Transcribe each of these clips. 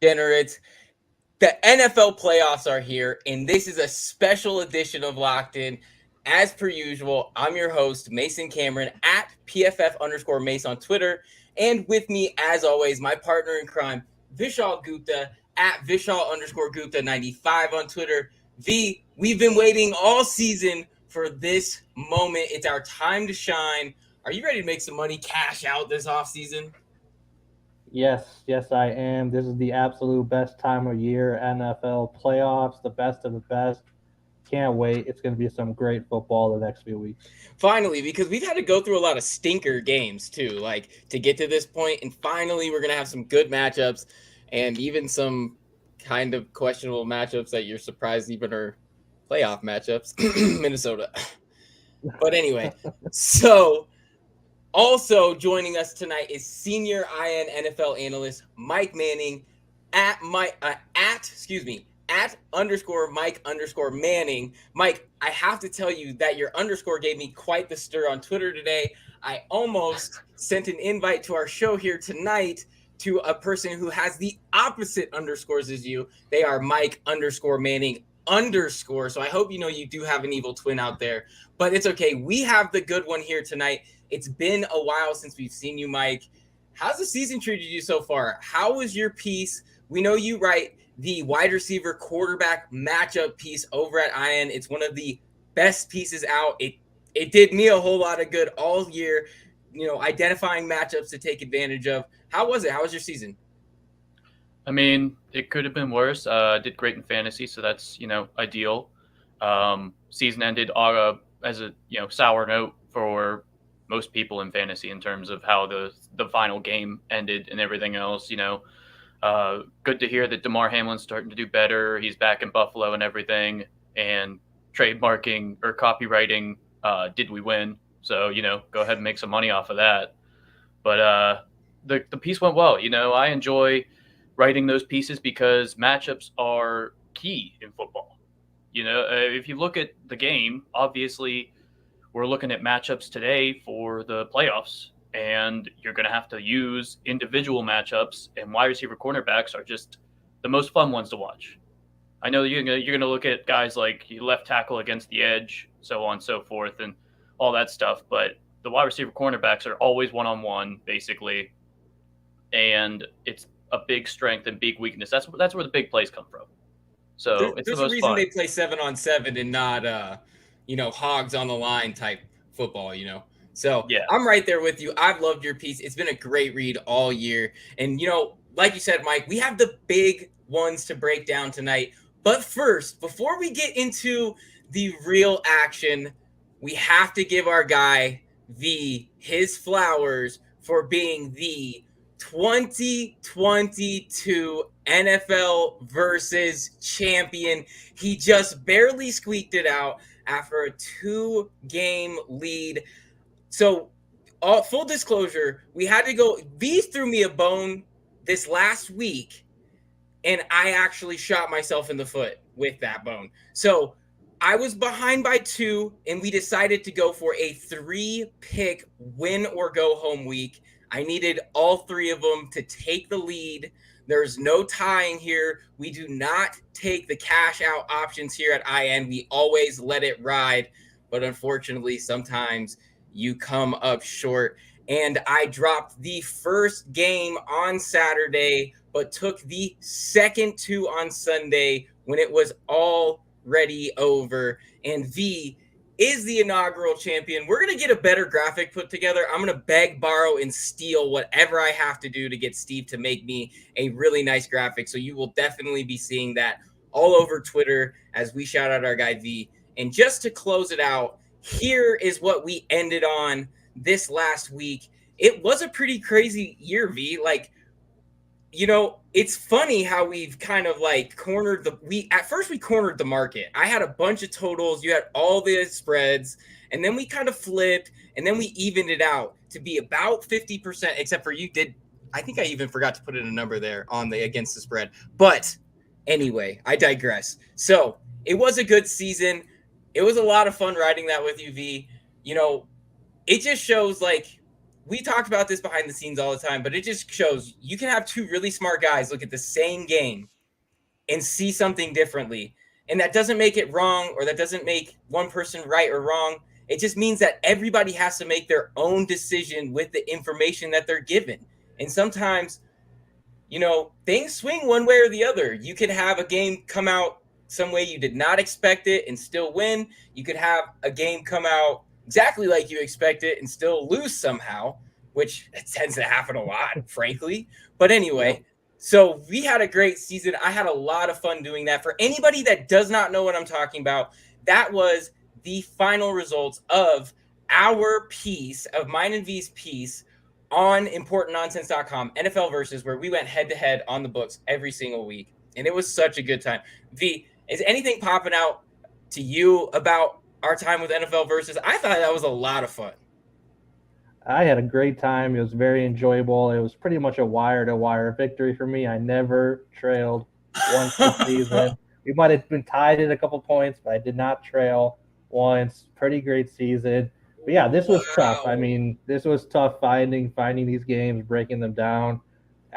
Degenerates. The NFL playoffs are here, and this is a special edition of Locked In. As per usual, I'm your host, Mason Cameron, at PFF_Mace on Twitter. And with me, as always, my partner in crime, Vishaal Gupta, at Vishaal_Gupta95 on Twitter. We've been waiting all season for this moment. It's our time to shine. Are you ready to make some money, cash out this offseason? Yes, I am. This is the absolute best time of year. NFL playoffs, the best of the best. Can't wait. It's going to be some great football the next few weeks. Finally, because we've had to go through a lot of stinker games too, like to get to this point, and finally we're gonna have some good matchups, and even some kind of questionable matchups that you're surprised even are playoff matchups. Minnesota. But anyway, so also joining us tonight is senior IN NFL analyst Mike Manning at Mike_Manning. Mike, I have to tell you that your underscore gave me quite the stir on Twitter today. I almost sent an invite to our show here tonight to a person who has the opposite underscores as you. They are Mike_Manning_. So I hope you know you do have an evil twin out there, but it's okay. We have the good one here tonight. It's been a while since we've seen you, Mike. How's the season treated you so far? How was your piece? We know you write the wide receiver quarterback matchup piece over at IN. It's one of the best pieces out. It did me a whole lot of good all year, identifying matchups to take advantage of. How was it? How was your season? I mean, it could have been worse. I did great in fantasy, so that's, ideal. Season ended as a, sour note for most people in fantasy in terms of how the final game ended and everything else. Good to hear that DeMar Hamlin's starting to do better. He's back in Buffalo and everything, and trademarking or copywriting Did We Win? So, go ahead and make some money off of that. But the piece went well. I enjoy writing those pieces because matchups are key in football. If you look at the game, obviously we're looking at matchups today for the playoffs, and you're going to have to use individual matchups, and wide receiver cornerbacks are just the most fun ones to watch. I know you're going to look at guys like left tackle against the edge, so on and so forth, and all that stuff, but the wide receiver cornerbacks are always one-on-one, basically, and it's a big strength and big weakness. That's where the big plays come from. So it's There's the a most reason fun. they play 7-on-7 and not hogs on the line type football. So Yeah. I'm right there with you. I've loved your piece. It's been a great read all year. And, like you said, Mike, we have the big ones to break down tonight. But first, before we get into the real action, we have to give our guy his flowers for being the 2022 NFL versus champion. He just barely squeaked it out after a 2-game lead. So, full disclosure, we had to go. V threw me a bone this last week, and I actually shot myself in the foot with that bone. So, I was behind by 2, and we decided to go for a 3-pick win or go home week. I needed all 3 of them to take the lead. There's no tying here. We do not take the cash out options here at IN. We always let it ride. But unfortunately, sometimes you come up short. And I dropped the first game on Saturday, but took the second 2 on Sunday when it was already over. And V is the inaugural champion. We're going to get a better graphic put together. I'm going to beg, borrow, and steal whatever I have to do to get Steve to make me a really nice graphic. So you will definitely be seeing that all over Twitter as we shout out our guy V. And just to close it out, here is what we ended on this last week. It was a pretty crazy year, V. It's funny how we've kind of cornered at first we cornered the market. I had a bunch of totals. You had all the spreads, and then we kind of flipped, and then we evened it out to be about 50%, except for you did. I think I even forgot to put in a number there on the against the spread. But anyway, I digress. So it was a good season. It was a lot of fun riding that with you, V. It just shows we talked about this behind the scenes all the time, but it just shows you can have two really smart guys look at the same game and see something differently. And that doesn't make it wrong, or that doesn't make one person right or wrong. It just means that everybody has to make their own decision with the information that they're given. And sometimes, things swing one way or the other. You could have a game come out some way you did not expect it and still win. You could have a game come out exactly like you expect it and still lose somehow, which tends to happen a lot, frankly. But anyway, so we had a great season. I had a lot of fun doing that. For anybody that does not know what I'm talking about, that was the final results of our piece, of mine and V's piece, on importantnonsense.com, NFL Versus, where we went head-to-head on the books every single week. And it was such a good time. V, is anything popping out to you about our time with NFL Versus? I thought that was a lot of fun. I had a great time. It was very enjoyable. It was pretty much a wire-to-wire victory for me. I never trailed once this season. We might have been tied in a couple points, but I did not trail once. Pretty great season. But yeah, this was tough. I mean, this was tough finding these games, breaking them down.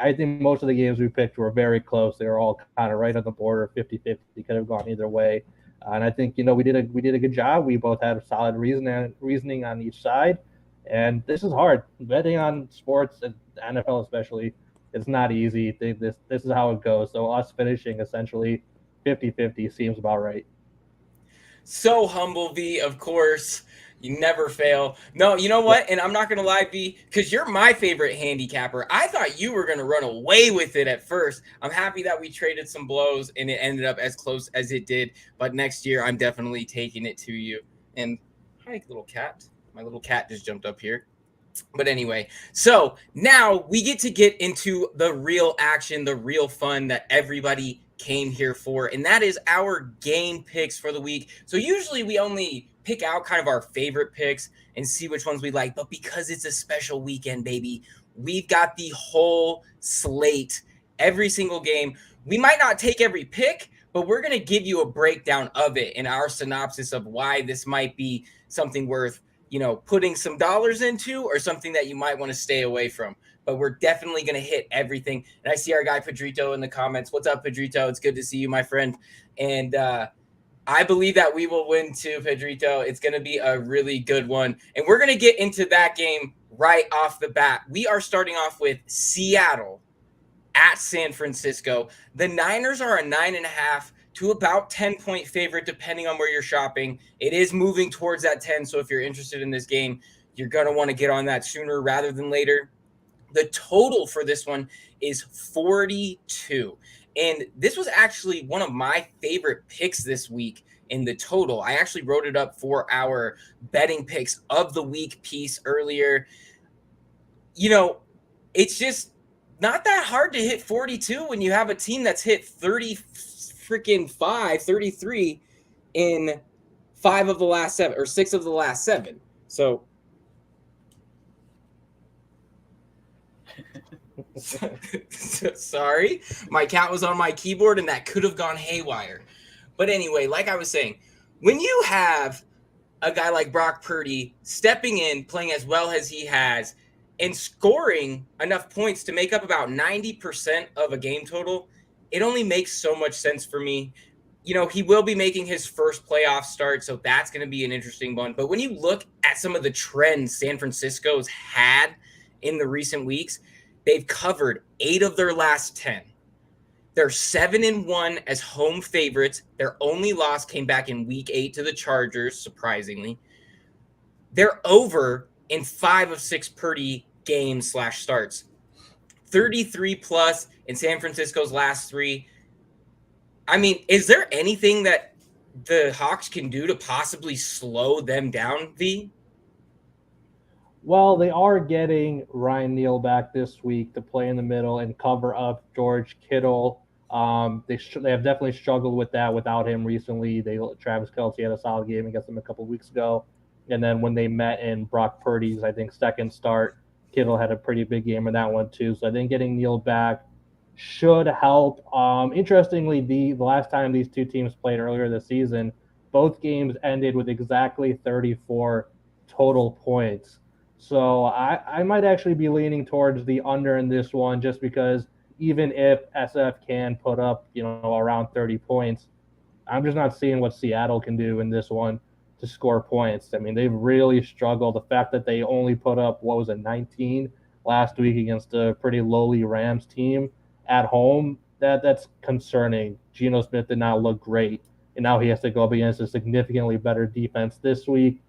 I think most of the games we picked were very close. They were all kind of right on the border, 50-50. Could have gone either way. And I think, we did a good job. We both had a solid reasoning on each side. And this is hard. Betting on sports, and NFL especially, it's not easy. This is how it goes. So us finishing essentially 50-50 seems about right. So humble, V, of course. You never fail. No, you know what? And I'm not going to lie, V, because you're my favorite handicapper. I thought you were going to run away with it at first. I'm happy that we traded some blows and it ended up as close as it did. But next year, I'm definitely taking it to you. And hi, little cat. My little cat just jumped up here. But anyway, so now we get into the real action, the real fun that everybody came here for, and that is our game picks for the week. So usually we only pick out kind of our favorite picks and see which ones we like, but because it's a special weekend, baby, we've got the whole slate, every single game. We might not take every pick, but we're going to give you a breakdown of it and our synopsis of why this might be something worth putting some dollars into, or something that you might want to stay away from. But we're definitely going to hit everything. And I see our guy Pedrito in the comments. What's up, Pedrito? It's good to see you, my friend. And I believe that we will win too, Pedrito. It's going to be a really good one. And we're going to get into that game right off the bat. We are starting off with Seattle at San Francisco. The Niners are a 9.5 to about 10-point favorite, depending on where you're shopping. It is moving towards that 10, so if you're interested in this game, you're going to want to get on that sooner rather than later. The total for this one is 42. And this was actually one of my favorite picks this week in the total. I actually wrote it up for our betting picks of the week piece earlier. It's just not that hard to hit 42 when you have a team that's hit 33 in 5 of the last 7 or 6 of the last 7. So sorry, my cat was on my keyboard and that could have gone haywire. But anyway, like I was saying, when you have a guy like Brock Purdy stepping in, playing as well as he has, and scoring enough points to make up about 90% of a game total, it only makes so much sense for me. He will be making his first playoff start, so that's going to be an interesting one. But when you look at some of the trends San Francisco's had in the recent weeks, they've covered 8 of their last 10. They're 7-1 as home favorites. Their only loss came back in week 8 to the Chargers, surprisingly. They're over in 5 of 6 Purdy games/starts. 33 plus in San Francisco's last 3. I mean, is there anything that the Hawks can do to possibly slow them down, V? Well, they are getting Ryan Neal back this week to play in the middle and cover up George Kittle. They have definitely struggled with that without him recently. Travis Kelce had a solid game against them a couple of weeks ago. And then when they met in Brock Purdy's, I think, second start, Kittle had a pretty big game in that one too. So I think getting Neal back should help. Interestingly, the last time these two teams played earlier this season, both games ended with exactly 34 total points. So I might actually be leaning towards the under in this one, just because even if SF can put up, around 30 points, I'm just not seeing what Seattle can do in this one to score points. I mean, they've really struggled. The fact that they only put up, 19 last week against a pretty lowly Rams team at home, that's concerning. Geno Smith did not look great, and now he has to go up against a significantly better defense this week.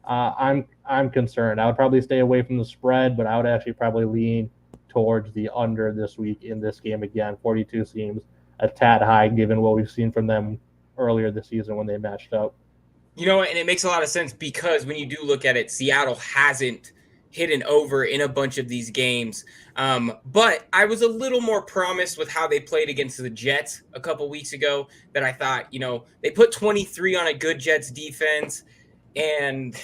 I'm concerned. I would probably stay away from the spread, but I would actually probably lean towards the under this week in this game again. 42 seems a tad high given what we've seen from them earlier this season when they matched up. And it makes a lot of sense because when you do look at it, Seattle hasn't hit an over in a bunch of these games. But I was a little more promised with how they played against the Jets a couple weeks ago that I thought, they put 23 on a good Jets defense and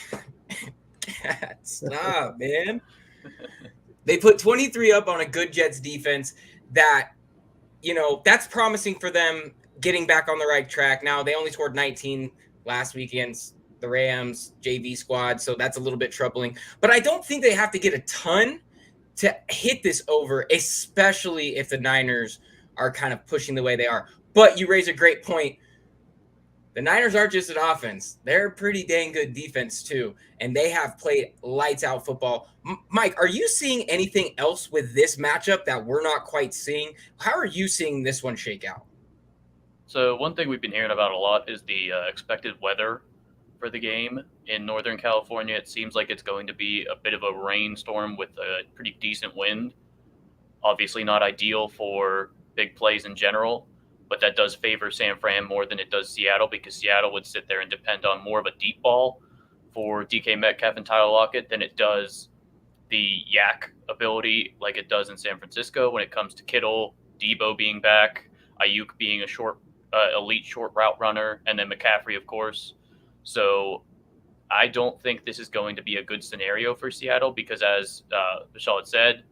stop, man. They put 23 up on a good Jets defense that, that's promising for them getting back on the right track. Now they only scored 19 last week against the Rams JV squad, so that's a little bit troubling. But I don't think they have to get a ton to hit this over, especially if the Niners are kind of pushing the way they are. But you raise a great point. The Niners aren't just an offense. They're a pretty dang good defense too, and they have played lights out football. Mike, are you seeing anything else with this matchup that we're not quite seeing? How are you seeing this one shake out? So one thing we've been hearing about a lot is the expected weather for the game. In Northern California, it seems like it's going to be a bit of a rainstorm with a pretty decent wind. Obviously not ideal for big plays in general, but that does favor San Fran more than it does Seattle, because Seattle would sit there and depend on more of a deep ball for DK Metcalf and Tyler Lockett than it does the yak ability like it does in San Francisco when it comes to Kittle, Debo being back, Ayuk being a elite short route runner, and then McCaffrey, of course. So I don't think this is going to be a good scenario for Seattle because, as Vishaal had said,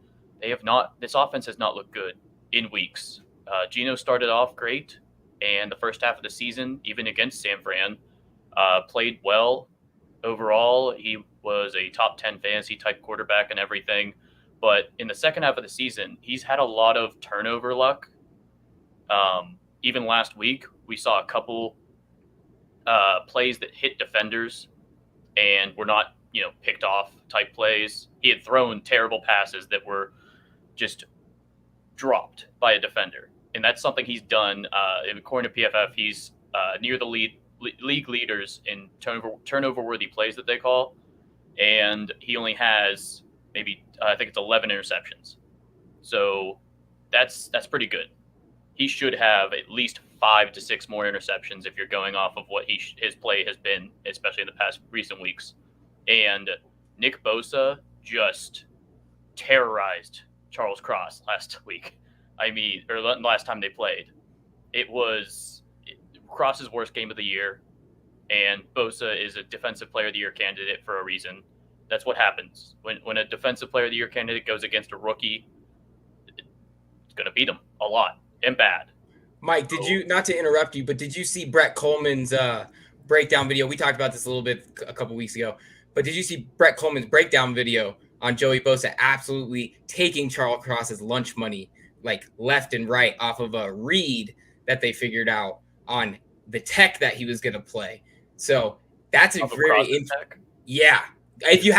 this offense has not looked good in weeks. Geno started off great, and the first half of the season, even against San Fran, played well. Overall, he was a top 10 fantasy type quarterback and everything. But in the second half of the season, he's had a lot of turnover luck. Even last week, we saw a couple plays that hit defenders and were not, picked off type plays. He had thrown terrible passes that were just dropped by a defender. And that's something he's done. According to PFF, he's near the league leaders in turnover-worthy plays that they call. And he only has maybe, I think it's 11 interceptions. So that's pretty good. He should have at least 5 to 6 more interceptions if you're going off of what his play has been, especially in the past recent weeks. And Nick Bosa just terrorized Charles Cross last week. Or last time they played. It was Cross's worst game of the year, and Bosa is a Defensive Player of the Year candidate for a reason. That's what happens. When a Defensive Player of the Year candidate goes against a rookie, it's going to beat him a lot and bad. Mike, did you, not to interrupt you, but did you see Brett Coleman's breakdown video? We talked about this a little bit a couple weeks ago, but did you see Brett Coleman's breakdown video on Joey Bosa absolutely taking Charles Cross's lunch money like left and right off of a read that they figured out on the tech that he was going to play? So that's a very yeah. If you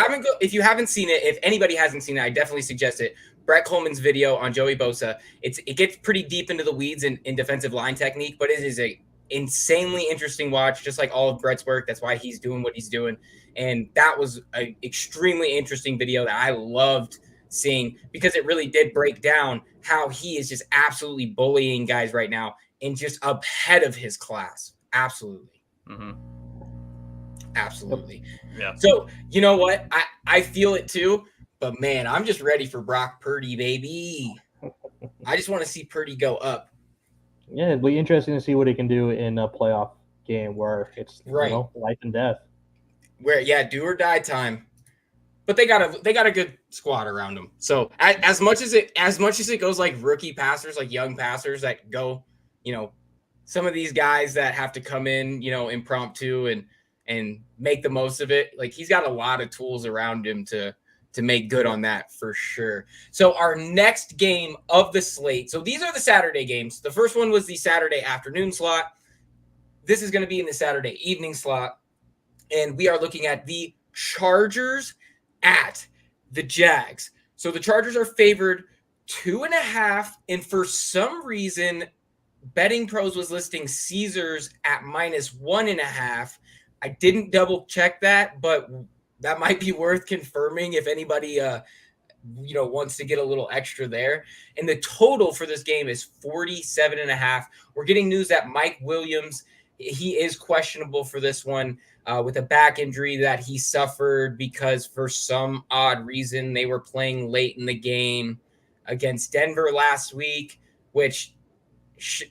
haven't seen it, if anybody hasn't seen it, I definitely suggest it. Brett Coleman's video on Joey Bosa. It gets pretty deep into the weeds in defensive line technique, but it is a insanely interesting watch, just like all of Brett's work. That's why he's doing what he's doing. And that was an extremely interesting video that I loved seeing because it really did break down how he is just absolutely bullying guys right now and just ahead of his class. Absolutely. Mm-hmm. Absolutely. Yeah. So, you know what? I feel it too, but man, I'm just ready for Brock Purdy, baby. I just want to see Purdy go up. Yeah, it'd be interesting to see what he can do in a playoff game where it's life and death. Where do or die time. But they got a good squad around them. So as much as it goes like rookie passers, like young passers that go, some of these guys that have to come in, impromptu and make the most of it. Like he's got a lot of tools around him to to make good on that for sure. So our next game of the slate. So these are the Saturday games. The first one was the Saturday afternoon slot. This is going to be in the Saturday evening slot. And we are looking at the Chargers at the Jags. So the Chargers are favored 2.5. And for some reason, Betting Pros was listing Caesars at -1.5. I didn't double check that, but that might be worth confirming if anybody wants to get a little extra there. And the total for this game is 47.5. We're getting news that Mike Williams, he is questionable for this one with a back injury that he suffered because for some odd reason they were playing late in the game against Denver last week, which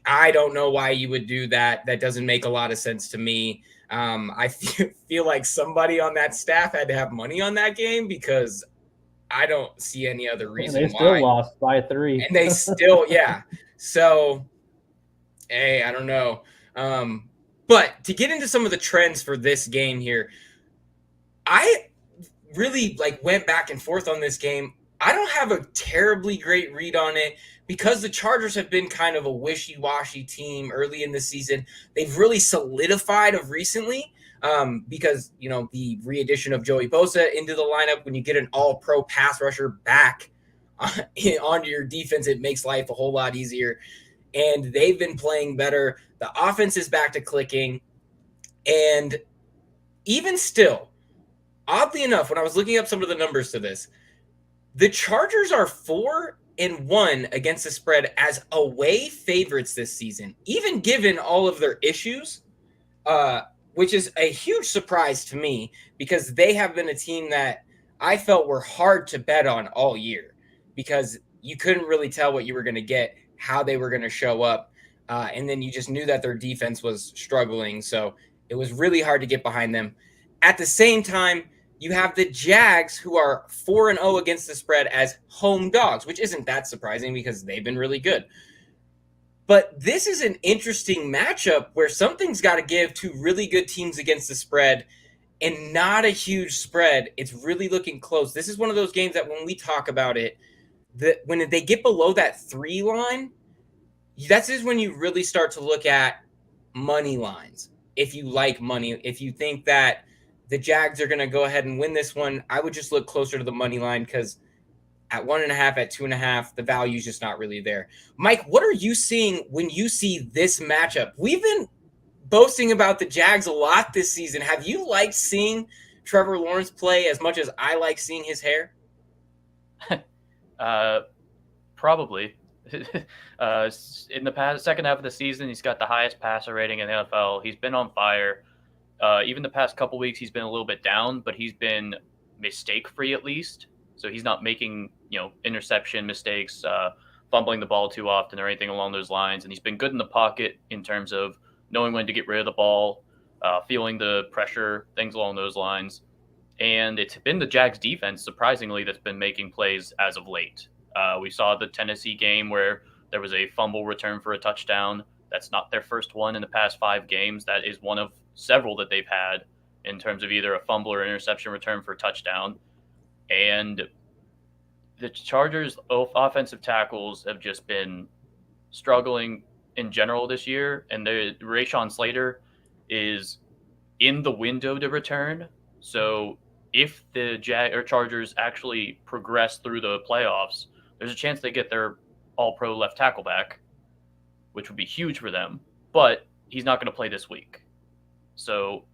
I don't know why you would do that. That doesn't make a lot of sense to me. I feel like somebody on that staff had to have money on that game because I don't see any other reason why. They still lost by 3. And they still, yeah. So, hey, I don't know. But to get into some of the trends for this game here, I really went back and forth on this game. I don't have a terribly great read on it because the Chargers have been kind of a wishy-washy team early in the season. They've really solidified of recently because, the re-addition of Joey Bosa into the lineup, when you get an all-pro pass rusher back onto your defense, it makes life a whole lot easier. And they've been playing better. The offense is back to clicking. And even still, oddly enough, when I was looking up some of the numbers to this, the Chargers are 4-1 against the spread as away favorites this season, even given all of their issues, which is a huge surprise to me because they have been a team that I felt were hard to bet on all year because you couldn't really tell what you were going to get, how they were going to show up, and then you just knew that their defense was struggling, so it was really hard to get behind them. At the same time, you have the Jags, who are 4-0 against the spread as home dogs, which isn't that surprising because they've been really good. But this is an interesting matchup where something's got to give to really good teams against the spread and not a huge spread. It's really looking close. This is one of those games that when we talk about it, when they get below that 3 line, that's when you really start to look at money lines. If you like money, if you think that the Jags are going to go ahead and win this one, I would just look closer to the money line because at 1.5, at 2.5, the value is just not really there. Mike, what are you seeing when you see this matchup? We've been boasting about the Jags a lot this season. Have you liked seeing Trevor Lawrence play as much as I like seeing his hair? Probably. In the second half of the season, he's got the highest passer rating in the NFL. He's been on fire. Even the past couple weeks, he's been a little bit down, but he's been mistake-free at least. So he's not making, interception mistakes, fumbling the ball too often or anything along those lines. And he's been good in the pocket in terms of knowing when to get rid of the ball, feeling the pressure, things along those lines. And it's been the Jags defense, surprisingly, that's been making plays as of late. We saw the Tennessee game where there was a fumble return for a touchdown. That's not their first one in the past 5 games. That is one of several that they've had in terms of either a fumble or interception return for a touchdown. And the Chargers' offensive tackles have just been struggling in general this year. And Rashawn Slater is in the window to return. So if the Chargers actually progress through the playoffs, there's a chance they get their all-pro left tackle back, which would be huge for them. But he's not going to play this week. So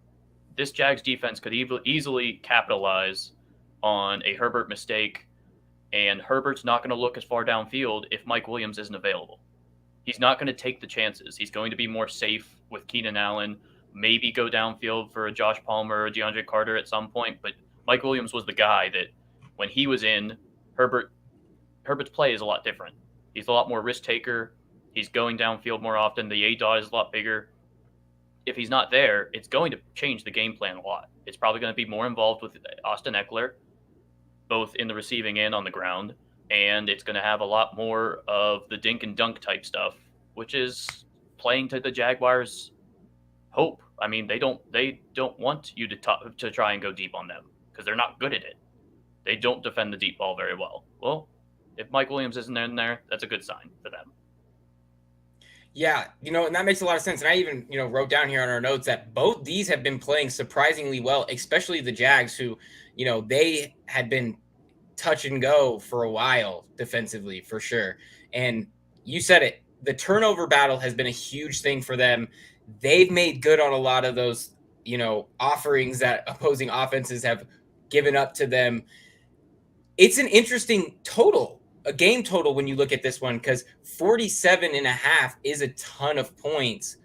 this Jags defense could easily capitalize on a Herbert mistake, and Herbert's not going to look as far downfield if Mike Williams isn't available. He's not going to take the chances. He's going to be more safe with Keenan Allen, maybe go downfield for a Josh Palmer or DeAndre Carter at some point, but Mike Williams was the guy that when he was in, Herbert's play is a lot different. He's a lot more risk taker. He's going downfield more often. The A-dot is a lot bigger. If he's not there, it's going to change the game plan a lot. It's probably going to be more involved with Austin Eckler, both in the receiving and on the ground, and it's going to have a lot more of the dink and dunk type stuff, which is playing to the Jaguars' hope. I mean, they don't want you to try and go deep on them because they're not good at it. They don't defend the deep ball very well. Well, if Mike Williams isn't in there, that's a good sign for them. Yeah, and that makes a lot of sense. And I even, wrote down here on our notes that both these have been playing surprisingly well, especially the Jags, who, they had been touch and go for a while defensively, for sure. And you said it, the turnover battle has been a huge thing for them. They've made good on a lot of those, offerings that opposing offenses have given up to them. It's an interesting total, a game total, when you look at this one, because 47.5 is a ton of points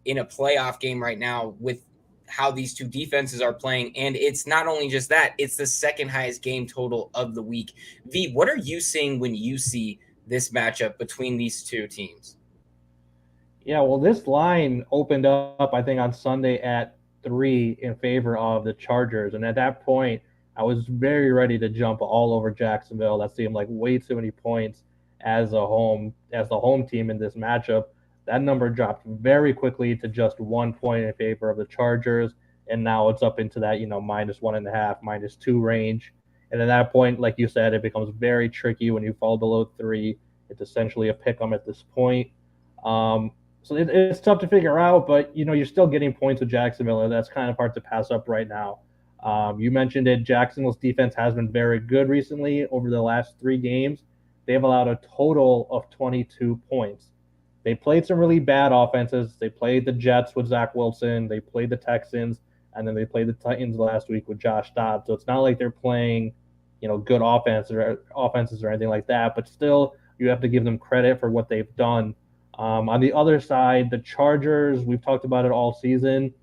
in a playoff game right now with how these two defenses are playing. And it's not only just that, it's the second highest game total of the week. V, what are you seeing when you see this matchup between these two teams? Yeah, well, this line opened up, I think, on Sunday at 3 in favor of the Chargers. And at that point, I was very ready to jump all over Jacksonville. That seemed like way too many points as the home team in this matchup. That number dropped very quickly to just 1 point in favor of the Chargers, and now it's up into that -1.5, -2 range. And at that point, like you said, it becomes very tricky when you fall below 3. It's essentially a pick 'em at this point. So it's tough to figure out, but you're still getting points with Jacksonville, and that's kind of hard to pass up right now. You mentioned it. Jacksonville's defense has been very good recently. Over the last 3 games, they've allowed a total of 22 points. They played some really bad offenses. They played the Jets with Zach Wilson. They played the Texans, and then they played the Titans last week with Josh Dobbs. So it's not like they're playing, good offenses or anything like that. But still, you have to give them credit for what they've done. On the other side, the Chargers, we've talked about it all season.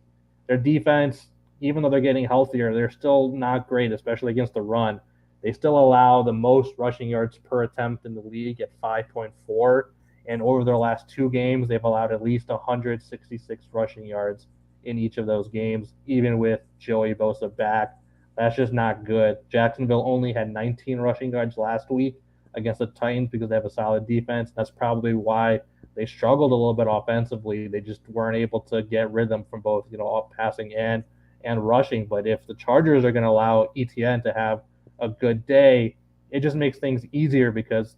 Their defense, even though they're getting healthier, they're still not great, especially against the run. They still allow the most rushing yards per attempt in the league at 5.4. And over their last 2 games, they've allowed at least 166 rushing yards in each of those games, even with Joey Bosa back. That's just not good. Jacksonville only had 19 rushing yards last week against the Titans because they have a solid defense. That's probably why they struggled a little bit offensively. They just weren't able to get rhythm from both, passing and rushing. But if the Chargers are going to allow ETN to have a good day, it just makes things easier because,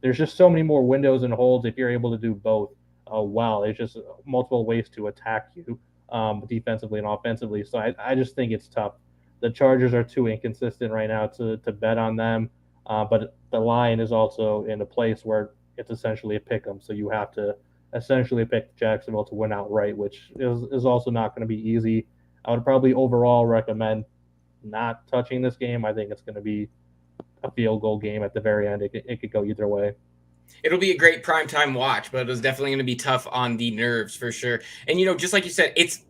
there's just so many more windows and holes if you're able to do both well. There's just multiple ways to attack you defensively and offensively. So I just think it's tough. The Chargers are too inconsistent right now to bet on them. But the line is also in a place where it's essentially a pick 'em. So you have to essentially pick Jacksonville to win outright, which is also not going to be easy. I would probably overall recommend not touching this game. I think it's going to be a field goal game at the very end. It could go either way. It'll be a great primetime watch, but it's definitely going to be tough on the nerves for sure. And just like you said, it's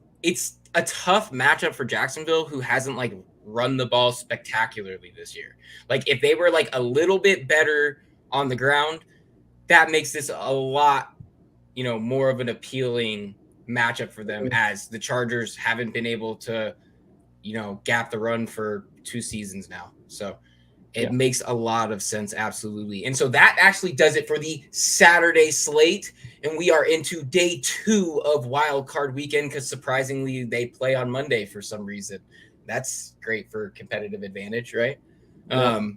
a tough matchup for Jacksonville, who hasn't run the ball spectacularly this year. If they were a little bit better on the ground, that makes this a lot, more of an appealing matchup for them, as the Chargers haven't been able to, gap the run for 2 seasons now. So it makes a lot of sense. Absolutely. And so that actually does it for the Saturday slate. And we are into day 2 of Wildcard weekend, because surprisingly they play on Monday for some reason. That's great for competitive advantage, right? Yeah.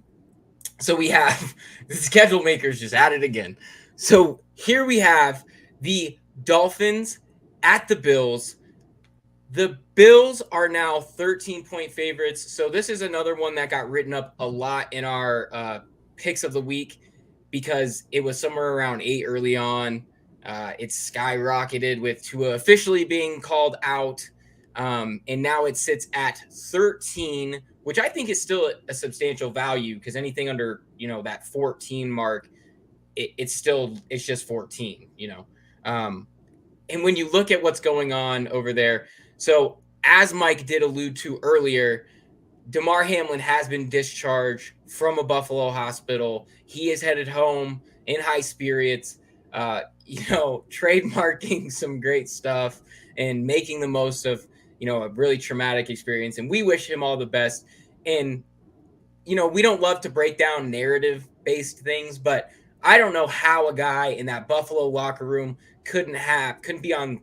So we have the schedule makers just at it again. So here we have the Dolphins at the Bills. The Bills are now 13-point favorites. So this is another one that got written up a lot in our picks of the week, because it was somewhere around 8 early on. It skyrocketed with Tua officially being called out. And now it sits at 13, which I think is still a substantial value, because anything under, that 14 mark, it's just 14, and when you look at what's going on over there, so as Mike did allude to earlier, Damar Hamlin has been discharged from a Buffalo hospital. He is headed home in high spirits, trademarking some great stuff and making the most of, a really traumatic experience. And we wish him all the best. And, we don't love to break down narrative-based things, but I don't know how a guy in that Buffalo locker room couldn't be on,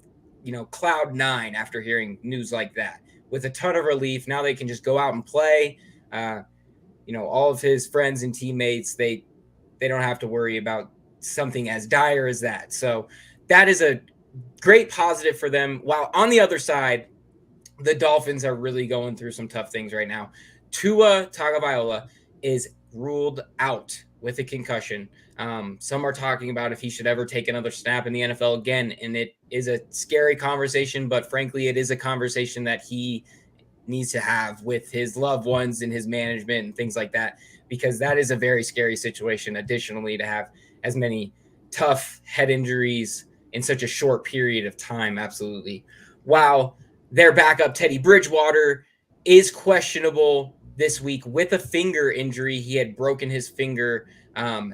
cloud 9 after hearing news like that. With a ton of relief, now they can just go out and play. All of his friends and teammates, they don't have to worry about something as dire as that. So that is a great positive for them. While on the other side, the Dolphins are really going through some tough things right now. Tua Tagovailoa is ruled out with a concussion. Some are talking about if he should ever take another snap in the NFL again, and it is a scary conversation, but frankly, it is a conversation that he needs to have with his loved ones and his management and things like that, because that is a very scary situation. Additionally, to have as many tough head injuries in such a short period of time, absolutely. While their backup, Teddy Bridgewater, is questionable this week with a finger injury. He had broken his finger.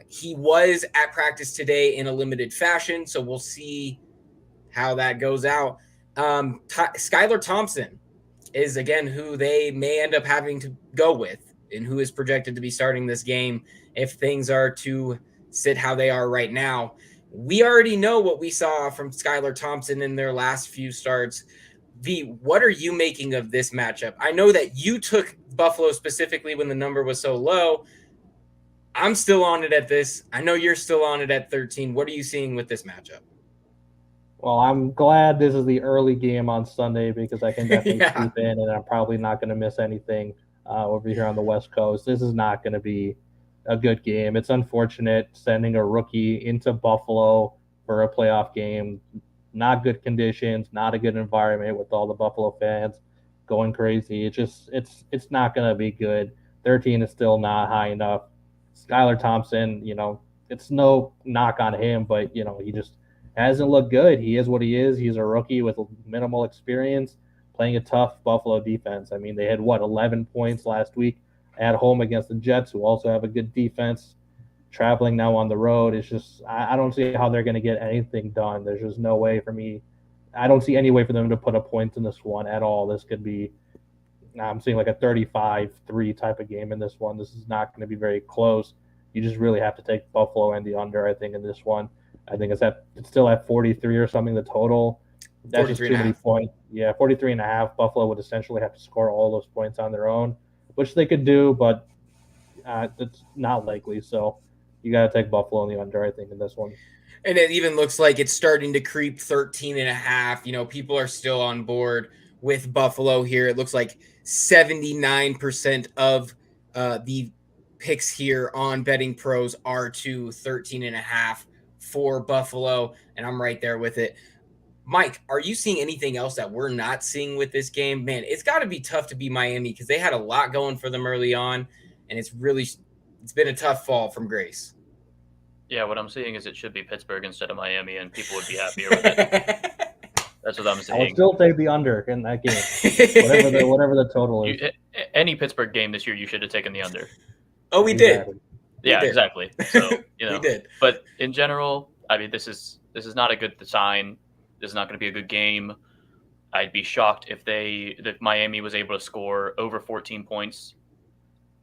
He was at practice today in a limited fashion, so we'll see how that goes out. Skylar Thompson is, again, who they may end up having to go with and who is projected to be starting this game if things are to sit how they are right now. We already know what we saw from Skylar Thompson in their last few starts. V, what are you making of this matchup? I know that you took Buffalo specifically when the number was so low. I'm still on it at this. I know you're still on it at 13. What are you seeing with this matchup? Well, I'm glad this is the early game on Sunday because I can definitely sleep in, and I'm probably not going to miss anything over here on the West Coast. This is not going to be a good game. It's unfortunate sending a rookie into Buffalo for a playoff game. Not good conditions, not a good environment with all the Buffalo fans going crazy. It's not going to be good. 13 is still not high enough. Skylar Thompson, it's no knock on him, but he just hasn't looked good. He is what he is. He's a rookie with minimal experience playing a tough Buffalo defense. I mean, they had 11 points last week at home against the Jets, who also have a good defense. Traveling now on the road, it's just I don't see how they're going to get anything done. There's just no way for me. I don't see any way for them to put a point in this one at all. This could be, I'm seeing like a 35-3 type of game in this one. This is not going to be very close. You just really have to take Buffalo and the under, I think, in this one. I think it's still at 43 or something, the total. That's just too many points. Yeah, 43 and a half. Buffalo would essentially have to score all those points on their own, which they could do, but it's not likely. So you got to take Buffalo on the under, I think, in this one. And it even looks like it's starting to creep 13 and a half. People are still on board with Buffalo here. It looks like 79% of the picks here on Betting Pros are to 13 and a half for Buffalo, and I'm right there with it. Mike, are you seeing anything else that we're not seeing with this game? Man, it's got to be tough to beat Miami because they had a lot going for them early on, and it's been a tough fall from grace. Yeah, what I'm seeing is it should be Pittsburgh instead of Miami, and people would be happier with it. That's what I'm saying. I would still take the under in that game, whatever the total is. Any Pittsburgh game this year, you should have taken the under. Oh, we did. Yeah, exactly. So we did. But in general, I mean, this is not a good sign. This is not going to be a good game. I'd be shocked if Miami was able to score over 14 points.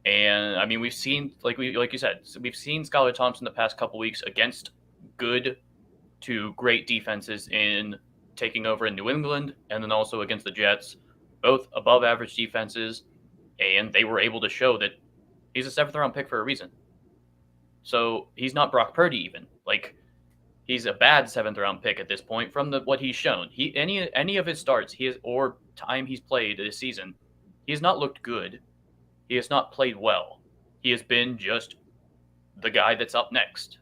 And I mean, we've seen, like you said, we've seen Skylar Thompson the past couple weeks against good to great defenses in taking over in New England, and then also against the Jets, both above average defenses, and they were able to show that he's a 7th-round pick for a reason. So he's not Brock Purdy even. Like, he's a bad 7th-round pick at this point from what he's shown. Any of his starts, or time he's played this season, he has not looked good. He has not played well. He has been just the guy that's up next.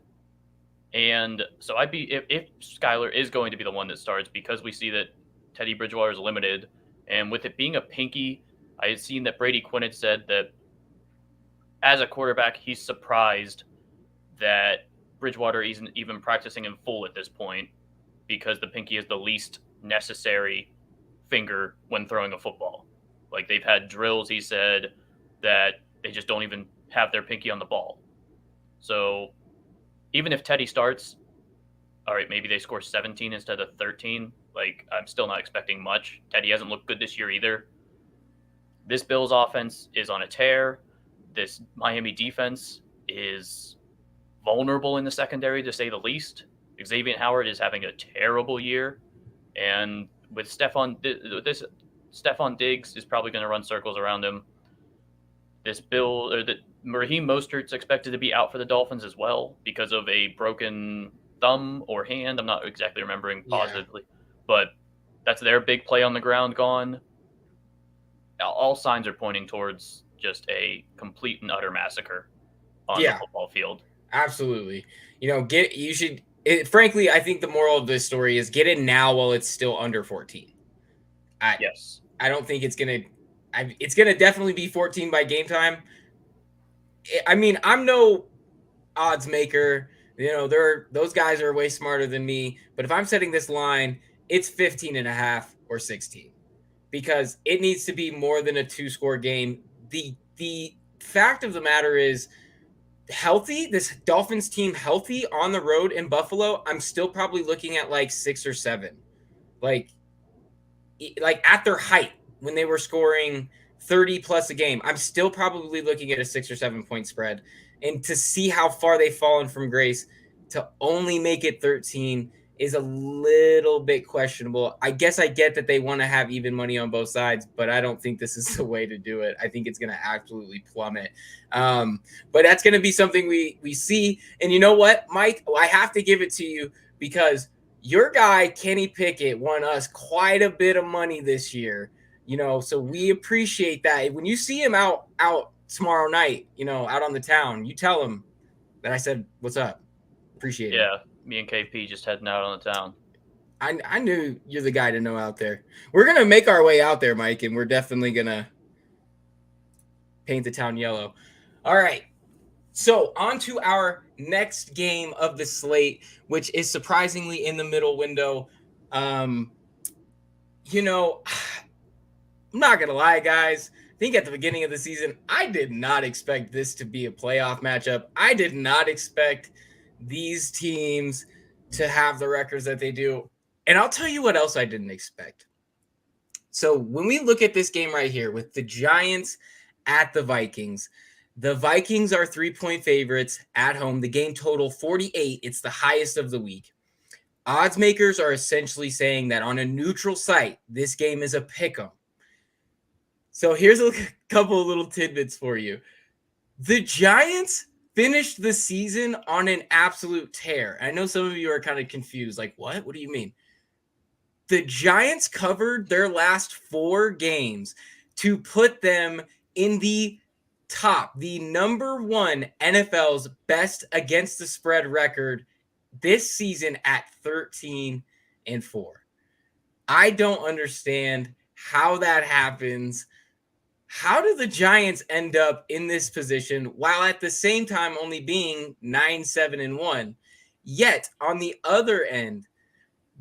And so if Skylar is going to be the one that starts, because we see that Teddy Bridgewater is limited, and with it being a pinky, I had seen that Brady Quinn had said that as a quarterback, he's surprised that Bridgewater isn't even practicing in full at this point, because the pinky is the least necessary finger when throwing a football. Like, they've had drills, he said, that they just don't even have their pinky on the ball. So even if Teddy starts, all right, maybe they score 17 instead of 13. Like, I'm still not expecting much. Teddy hasn't looked good this year either. This Bills offense is on a tear. This Miami defense is vulnerable in the secondary, to say the least. Xavier Howard is having a terrible year. And with Stephon Diggs is probably going to run circles around him. this bill or that Raheem Mostert's expected to be out for the Dolphins as well because of a broken thumb or hand. I'm not exactly remembering positively, but that's their big play on the ground gone. All signs are pointing towards just a complete and utter massacre on the football field. Absolutely. Frankly, I think the moral of this story is get in now while it's still under 14. Yes. I don't think it's going to definitely be 14 by game time. I mean, I'm no odds maker. Those guys are way smarter than me. But if I'm setting this line, it's 15 and a half or 16 because it needs to be more than a 2-score game. The fact of the matter is, this Dolphins team healthy on the road in Buffalo, I'm still probably looking at like 6 or 7. Like at their height when they were scoring 30 plus a game, I'm still probably looking at a 6 or 7 point spread. And to see how far they've fallen from grace to only make it 13 is a little bit questionable. I guess I get that they want to have even money on both sides, but I don't think this is the way to do it. I think it's going to absolutely plummet. But that's going to be something we see. And you know what, Mike? I have to give it to you because your guy, Kenny Pickett, won us quite a bit of money this year. So we appreciate that. When you see him out tomorrow night, out on the town, you tell him that I said, what's up? Appreciate it. Yeah, me and KP just heading out on the town. I knew you're the guy to know out there. We're going to make our way out there, Mike, and we're definitely going to paint the town yellow. All right. So on to our next game of the slate, which is surprisingly in the middle window. I'm not going to lie, guys. I think at the beginning of the season, I did not expect this to be a playoff matchup. I did not expect these teams to have the records that they do. And I'll tell you what else I didn't expect. So when we look at this game right here with the Giants at the Vikings are 3-point favorites at home. The game total 48. It's the highest of the week. Oddsmakers are essentially saying that on a neutral site, this game is a pick'em. So here's a couple of little tidbits for you. The Giants finished the season on an absolute tear. I know some of you are kind of confused. Like, what? What do you mean? The Giants covered their last 4 games to put them in the number 1 NFL's best against the spread record this season at 13-4. I don't understand how that happens. How do the Giants end up in this position while at the same time only being 9-7-1? Yet on the other end,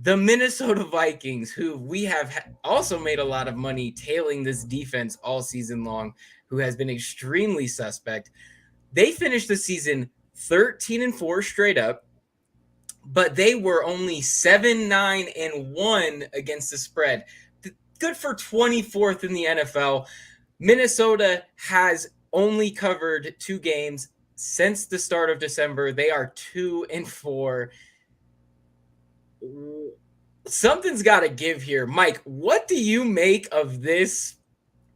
the Minnesota Vikings, who we have also made a lot of money tailing this defense all season long, who has been extremely suspect, they finished the season 13-4 straight up, but they were only 7-9-1 against the spread. Good for 24th in the NFL. Minnesota has only covered 2 games since the start of December. They are 2-4. Something's got to give here. Mike, what do you make of this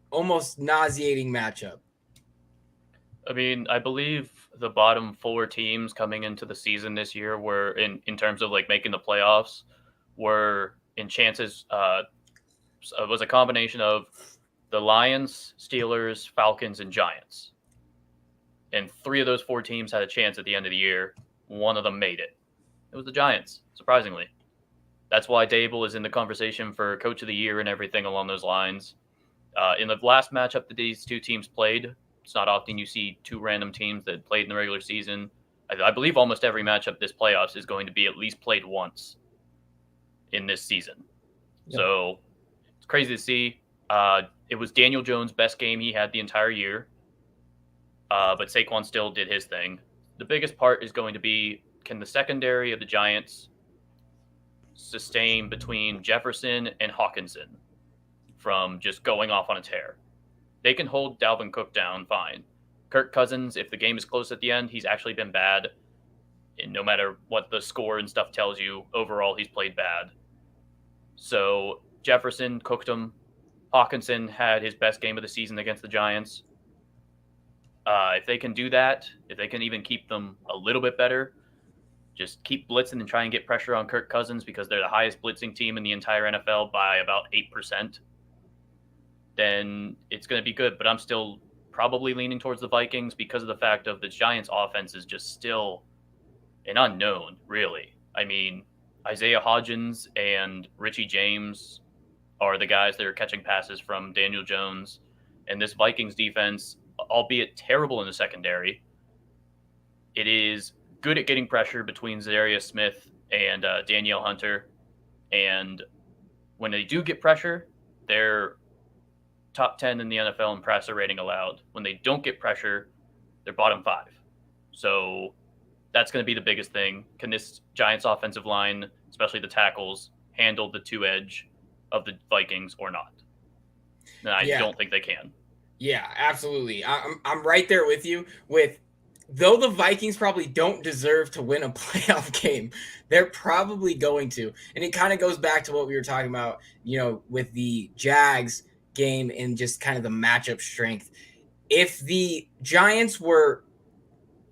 almost nauseating matchup? I mean, I believe the bottom 4 teams coming into the season this year were in terms of like making the playoffs were in chances. It was a combination of the Lions, Steelers, Falcons, and Giants. And 3 of those 4 teams had a chance at the end of the year. One of them made it. It was the Giants, surprisingly. That's why Dable is in the conversation for Coach of the Year and everything along those lines. In the last matchup that these 2 teams played, it's not often you see 2 random teams that played in the regular season. I believe almost every matchup this playoffs is going to be at least played once in this season. Yep. So it's crazy to see. It was Daniel Jones' best game he had the entire year. But Saquon still did his thing. The biggest part is going to be, can the secondary of the Giants sustain between Jefferson and Hawkinson from just going off on a tear? They can hold Dalvin Cook down fine. Kirk Cousins, if the game is close at the end, he's actually been bad. And no matter what the score and stuff tells you, overall he's played bad. So Jefferson cooked him. Hawkinson had his best game of the season against the Giants. If they can do that, if they can even keep them a little bit better, just keep blitzing and try and get pressure on Kirk Cousins because they're the highest blitzing team in the entire NFL by about 8%, then it's going to be good. But I'm still probably leaning towards the Vikings because of the fact of the Giants' offense is just still an unknown, really. I mean, Isaiah Hodgins and Richie James are the guys that are catching passes from Daniel Jones. And this Vikings defense, albeit terrible in the secondary, it is good at getting pressure between Zarius Smith and Danielle Hunter. And when they do get pressure, they're top 10 in the NFL in passer rating allowed. When they don't get pressure, they're bottom 5. So that's going to be the biggest thing. Can this Giants offensive line, especially the tackles, handle the two edge of the Vikings or not? And I don't think they can. Yeah, absolutely. I'm right there with you. Though the Vikings probably don't deserve to win a playoff game, they're probably going to. And it kind of goes back to what we were talking about, with the Jags game and just kind of the matchup strength. If the Giants were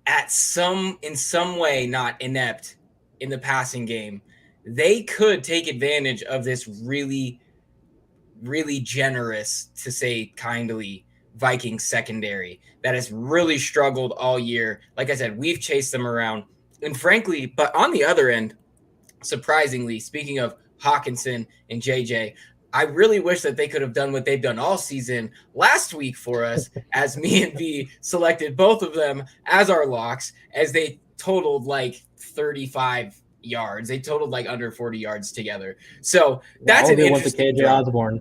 in some way not inept in the passing game, they could take advantage of this really, really generous, to say kindly, Vikings secondary that has really struggled all year. Like I said, we've chased them around. And frankly, but on the other end, surprisingly, speaking of Hawkinson and JJ, I really wish that they could have done what they've done all season last week for us, as me and V selected both of them as our locks, as they totaled like 35 yards. They totaled like under 40 yards together. So that's an interesting KJ Osborne.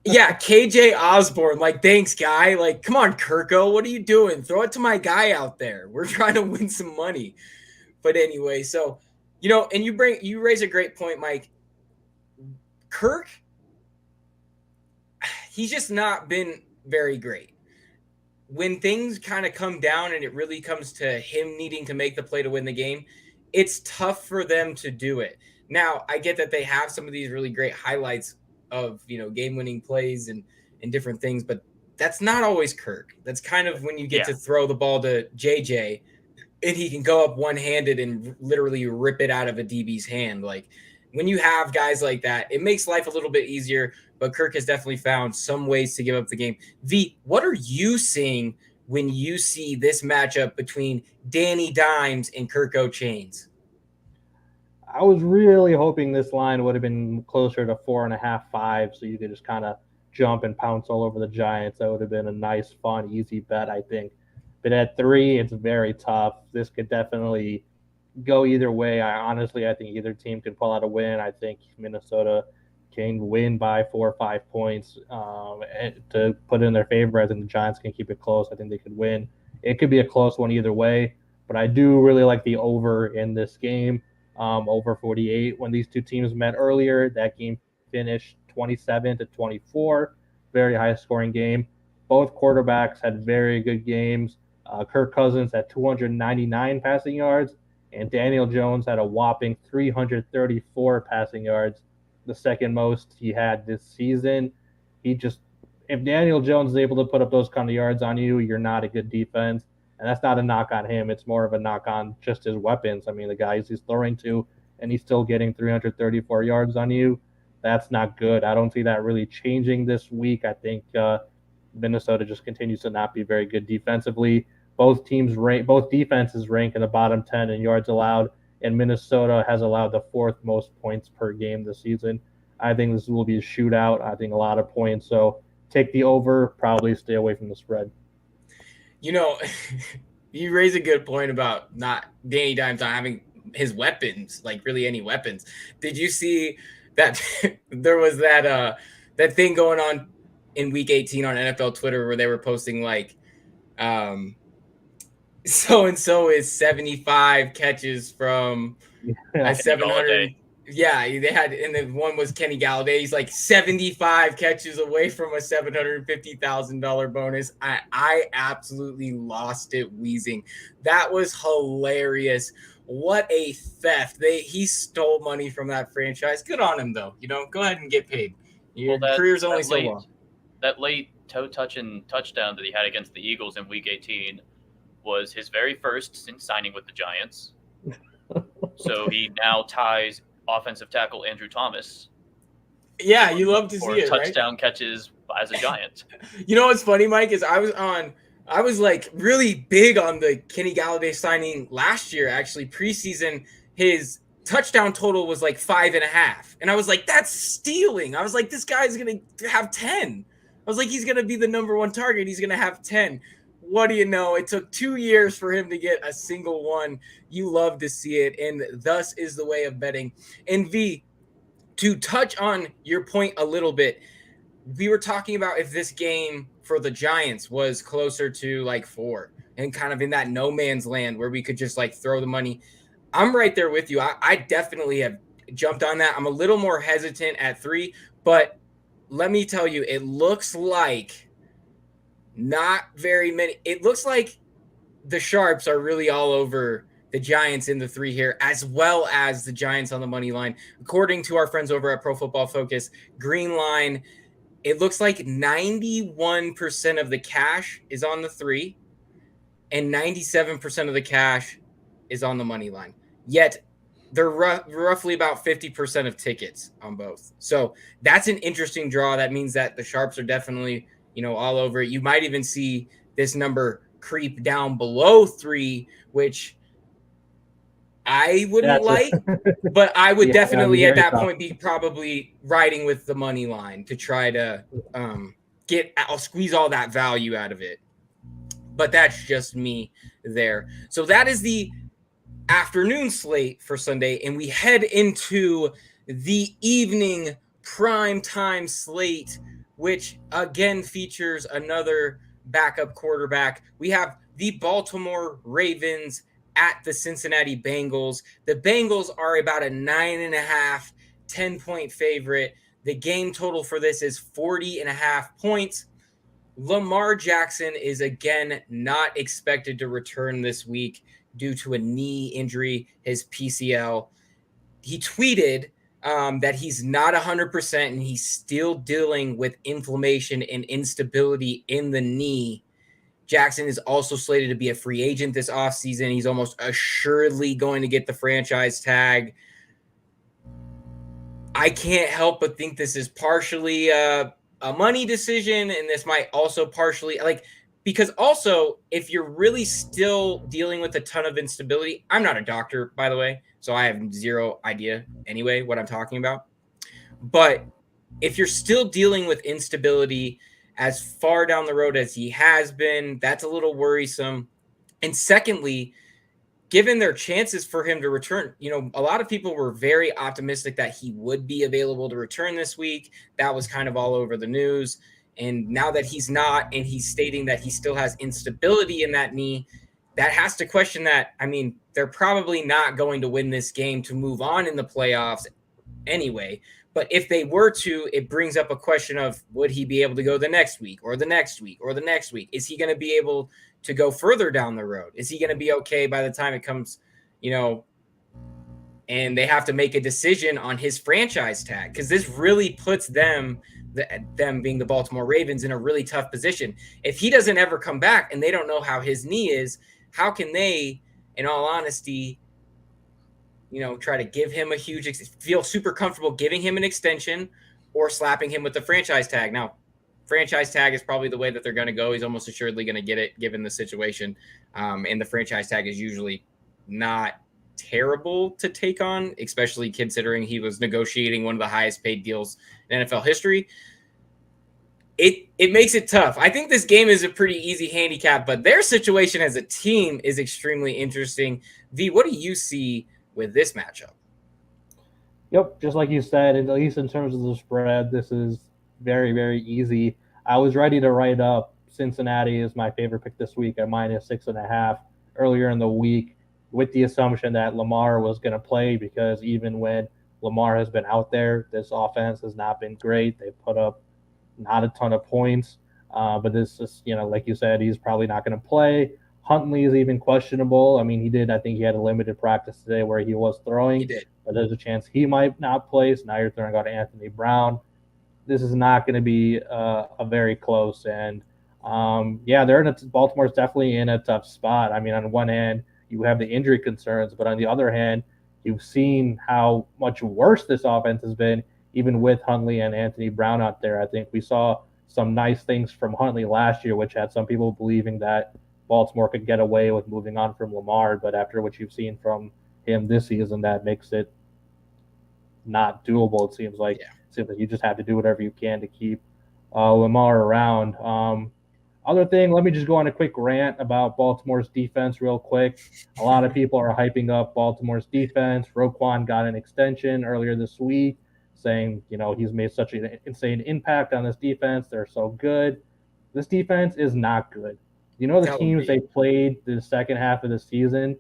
Yeah, KJ Osborne. Like, thanks, guy. Like, come on, Kirko. What are you doing? Throw it to my guy out there. We're trying to win some money. But anyway, so, and you raise a great point, Mike. Kirk, he's just not been very great. When things kind of come down and it really comes to him needing to make the play to win the game, it's tough for them to do it. Now, I get that they have some of these really great highlights of game-winning plays and different things, but that's not always Kirk. That's kind of when you get to throw the ball to JJ and he can go up one-handed and literally rip it out of a DB's hand. Like, when you have guys like that, it makes life a little bit easier, but Kirk has definitely found some ways to give up the game. V, what are you seeing when you see this matchup between Danny Dimes and Kirko Chains? I was really hoping this line would have been closer to 4.5, 5, so you could just kind of jump and pounce all over the Giants. That would have been a nice, fun, easy bet, I think. But at 3, it's very tough. This could definitely go either way. I think either team could pull out a win. I think Minnesota can win by 4 or 5 points to put it in their favor. I think the Giants can keep it close. I think they could win. It could be a close one either way, but I do really like the over in this game. Over 48. When these two teams met earlier, that game finished 27-24, very high scoring game. Both quarterbacks had very good games. Kirk Cousins had 299 passing yards, and Daniel Jones had a whopping 334 passing yards, the second most he had this season. If Daniel Jones is able to put up those kind of yards on you, you're not a good defense. And that's not a knock on him. It's more of a knock on just his weapons. I mean, the guys he's throwing to, and he's still getting 334 yards on you. That's not good. I don't see that really changing this week. I think Minnesota just continues to not be very good defensively. Both defenses rank in the bottom 10 in yards allowed, and Minnesota has allowed the 4th most points per game this season. I think this will be a shootout. I think a lot of points. So take the over, probably stay away from the spread. You raise a good point about not Danny Dimes not having his weapons, like really any weapons. Did you see that there was that thing going on in week 18 on NFL Twitter where they were posting like so-and-so is 75 catches from a 700. Yeah, they had, and the one was Kenny Galladay. He's like 75 catches away from a $750,000 bonus. I absolutely lost it wheezing. That was hilarious. What a theft. He stole money from that franchise. Good on him, though. Go ahead and get paid. Your career's only so long. That late toe-touching touchdown that he had against the Eagles in Week 18 was his very first since signing with the Giants. So he now ties offensive tackle Andrew Thomas. Yeah, you love to for see it, right? touchdown catches as a Giant. You know what's funny, Mike, is I was like really big on the Kenny Galladay signing last year. Actually, preseason, his touchdown total was like 5.5, and I was like, that's stealing. I was like, this guy's gonna have 10. I was like, he's gonna be the number one target. He's gonna have 10. What do you know? It took 2 years for him to get a single one. You love to see it, and thus is the way of betting. And V, to touch on your point a little bit, we were talking about if this game for the Giants was closer to like 4 and kind of in that no man's land where we could just like throw the money. I'm right there with you. I definitely have jumped on that. I'm a little more hesitant at 3, but let me tell you, it looks like not very many. It looks like the Sharps are really all over the Giants in the 3 here, as well as the Giants on the money line. According to our friends over at Pro Football Focus, green line, it looks like 91% of the cash is on the 3 and 97% of the cash is on the money line. Yet they're roughly about 50% of tickets on both. So that's an interesting draw. That means that the Sharps are definitely, all over it. You might even see this number creep down below 3, which I wouldn't like, but I would definitely at that point be probably riding with the money line to try to I'll squeeze all that value out of it. But that's just me there. So that is the afternoon slate for Sunday, and we head into the evening prime time slate, which again features another backup quarterback. We have the Baltimore Ravens at the Cincinnati Bengals. The Bengals are about a 9.5, 10-point favorite. The game total for this is 40.5 points. Lamar Jackson is again not expected to return this week due to a knee injury, his PCL. He tweeted that he's not 100% and he's still dealing with inflammation and instability in the knee. Jackson is also slated to be a free agent this offseason. He's almost assuredly going to get the franchise tag. I can't help but think this is partially a money decision, and this might also partially because also if you're really still dealing with a ton of instability, I'm not a doctor, by the way, so I have zero idea anyway what I'm talking about. But if you're still dealing with instability as far down the road as he has been, that's a little worrisome. And secondly, given their chances for him to return, a lot of people were very optimistic that he would be available to return this week. That was kind of all over the news. And now that he's not, and he's stating that he still has instability in that knee, that has to question that. I mean, they're probably not going to win this game to move on in the playoffs anyway. But if they were to, it brings up a question of, would he be able to go the next week or the next week or the next week? Is he going to be able to go further down the road? Is he going to be okay by the time it comes, and they have to make a decision on his franchise tag? Because this really puts them being the Baltimore Ravens in a really tough position. If he doesn't ever come back and they don't know how his knee is, how can they, in all honesty, try to give him feel super comfortable giving him an extension or slapping him with the franchise tag? Now, franchise tag is probably the way that they're going to go. He's almost assuredly going to get it given the situation. And the franchise tag is usually not terrible to take on, especially considering he was negotiating one of the highest paid deals in NFL history. It makes it tough. I think this game is a pretty easy handicap, but their situation as a team is extremely interesting. V, what do you see with this matchup? Yep, just like you said, at least in terms of the spread, this is very, very easy. I was ready to write up Cincinnati as my favorite pick this week at -6.5 earlier in the week, with the assumption that Lamar was going to play, because even when Lamar has been out there, this offense has not been great. They put up not a ton of points, but this is, like you said, he's probably not going to play. Huntley is even questionable. I mean, I think he had a limited practice today where he was throwing. He did. But there's a chance he might not play. So now you're throwing out Anthony Brown. this is not going to be a very close. And Baltimore's definitely in a tough spot. I mean, on one hand, you have the injury concerns, but on the other hand, you've seen how much worse this offense has been, even with Huntley and Anthony Brown out there. I think we saw some nice things from Huntley last year, which had some people believing that Baltimore could get away with moving on from Lamar. But after what you've seen from him this season, that makes it not doable. It seems like you just have to do whatever you can to keep Lamar around. Other thing, let me just go on a quick rant about Baltimore's defense real quick. A lot of people are hyping up Baltimore's defense. Roquan got an extension earlier this week, saying he's made such an insane impact on this defense. They're so good. This defense is not good. The teams they played the second half of the season,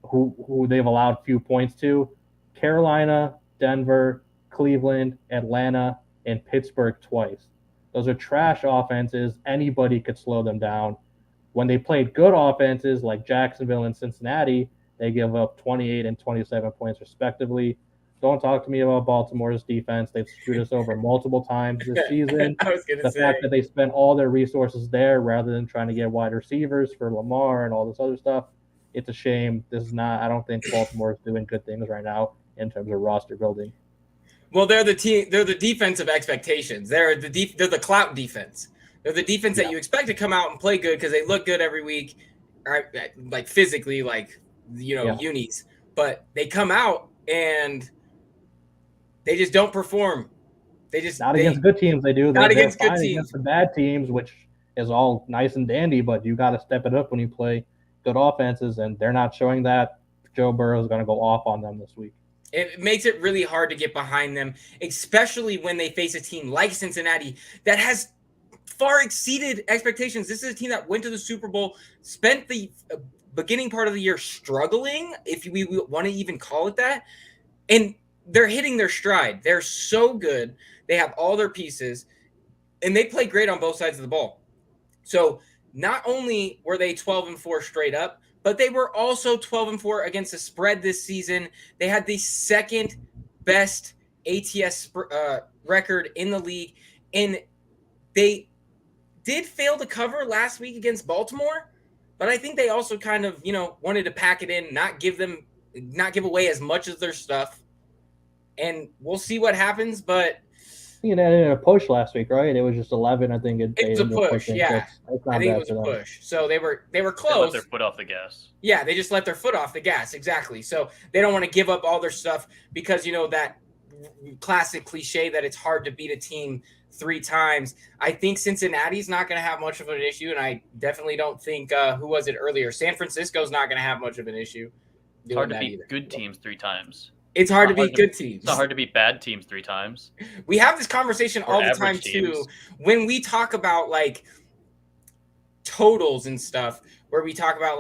who they've allowed few points to: Carolina, Denver, Cleveland, Atlanta, and Pittsburgh twice. Those are trash offenses. Anybody could slow them down. When they played good offenses like Jacksonville and Cincinnati, they give up 28 and 27 points respectively. Don't talk to me about Baltimore's defense. They've screwed us over multiple times this season. The fact that they spent all their resources there rather than trying to get wide receivers for Lamar and all this other stuff, it's a shame. I don't think Baltimore is doing good things right now in terms of roster building. Well, they're the team. They're the defensive expectations. They're the clout defense. They're the defense that you expect to come out and play good because they look good every week, like physically, unis. But they come out and they just don't perform. Against good teams. They do. Not against good teams. Against the bad teams, which is all nice and dandy, but you got to step it up when you play good offenses, and they're not showing that. Joe Burrow is going to go off on them this week. It makes it really hard to get behind them, especially when they face a team like Cincinnati that has far exceeded expectations. This is a team that went to the Super Bowl, spent the beginning part of the year struggling, if we want to even call it that, and they're hitting their stride. They're so good. They have all their pieces, and they play great on both sides of the ball. So not only were they 12-4 straight up, but they were also 12-4 against the spread this season. They had the second best ATS record in the league, and they did fail to cover last week against Baltimore. But I think they also kind of, wanted to pack it in, not give away as much of their stuff, and we'll see what happens. But in a push last week, right? It was just 11. I think it was a push. Yeah, I think it was a push. So they were close. They let their foot off the gas. Yeah, they just let their foot off the gas. Exactly. So they don't want to give up all their stuff because that classic cliche that it's hard to beat a team 3 times. I think Cincinnati's not going to have much of an issue, and I definitely don't think who was it earlier? San Francisco's not going to have much of an issue. It's hard to beat good teams 3 times. It's hard to beat good teams. It's not hard to beat bad teams 3 times. We have this conversation all the time too. When we talk about totals and stuff, where we talk about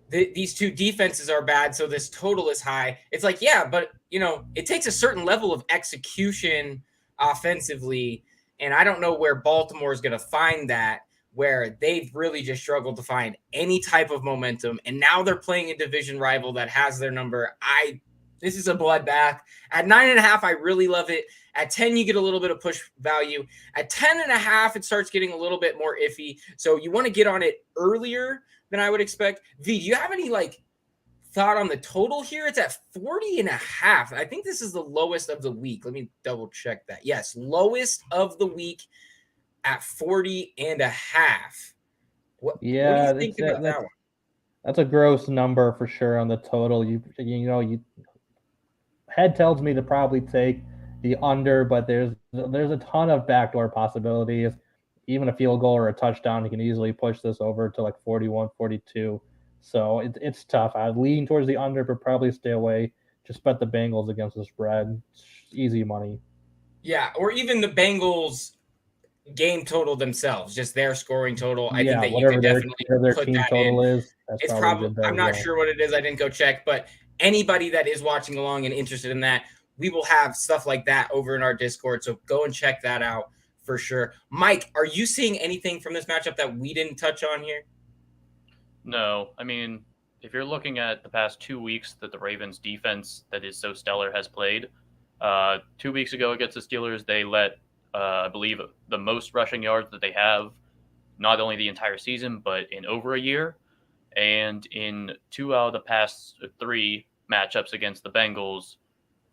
these 2 defenses are bad, so this total is high. It's but it takes a certain level of execution offensively, and I don't know where Baltimore is going to find that, where they've really just struggled to find any type of momentum, and now they're playing a division rival that has their number. This is a bloodbath. At 9.5, I really love it. At 10, you get a little bit of push value. At 10.5, it starts getting a little bit more iffy. So you want to get on it earlier than I would expect. V, do you have any thought on the total here? It's at 40.5. I think this is the lowest of the week. Let me double check that. Yes, lowest of the week at 40.5. What do you think about that one? That's a gross number for sure on the total. Head tells me to probably take the under, but there's a ton of backdoor possibilities. Even a field goal or a touchdown, you can easily push this over to 41, 42. So it's tough. I'd lean towards the under, but probably stay away. Just bet the Bengals against the spread. It's easy money. Yeah, or even the Bengals game total themselves, just their scoring total. I think that you could definitely put team that total in. Is. It's probably I'm not sure what it is. I didn't go check, but anybody that is watching along and interested in that, we will have stuff like that over in our Discord. So go and check that out for sure. Mike, are you seeing anything from this matchup that we didn't touch on here? No. I mean, if you're looking at the past 2 weeks that the Ravens defense that is so stellar has played, 2 weeks ago against the Steelers, they let I believe, the most rushing yards that they have, not only the entire season, but in over a year. And in 2 out of the past 3 matchups against the Bengals,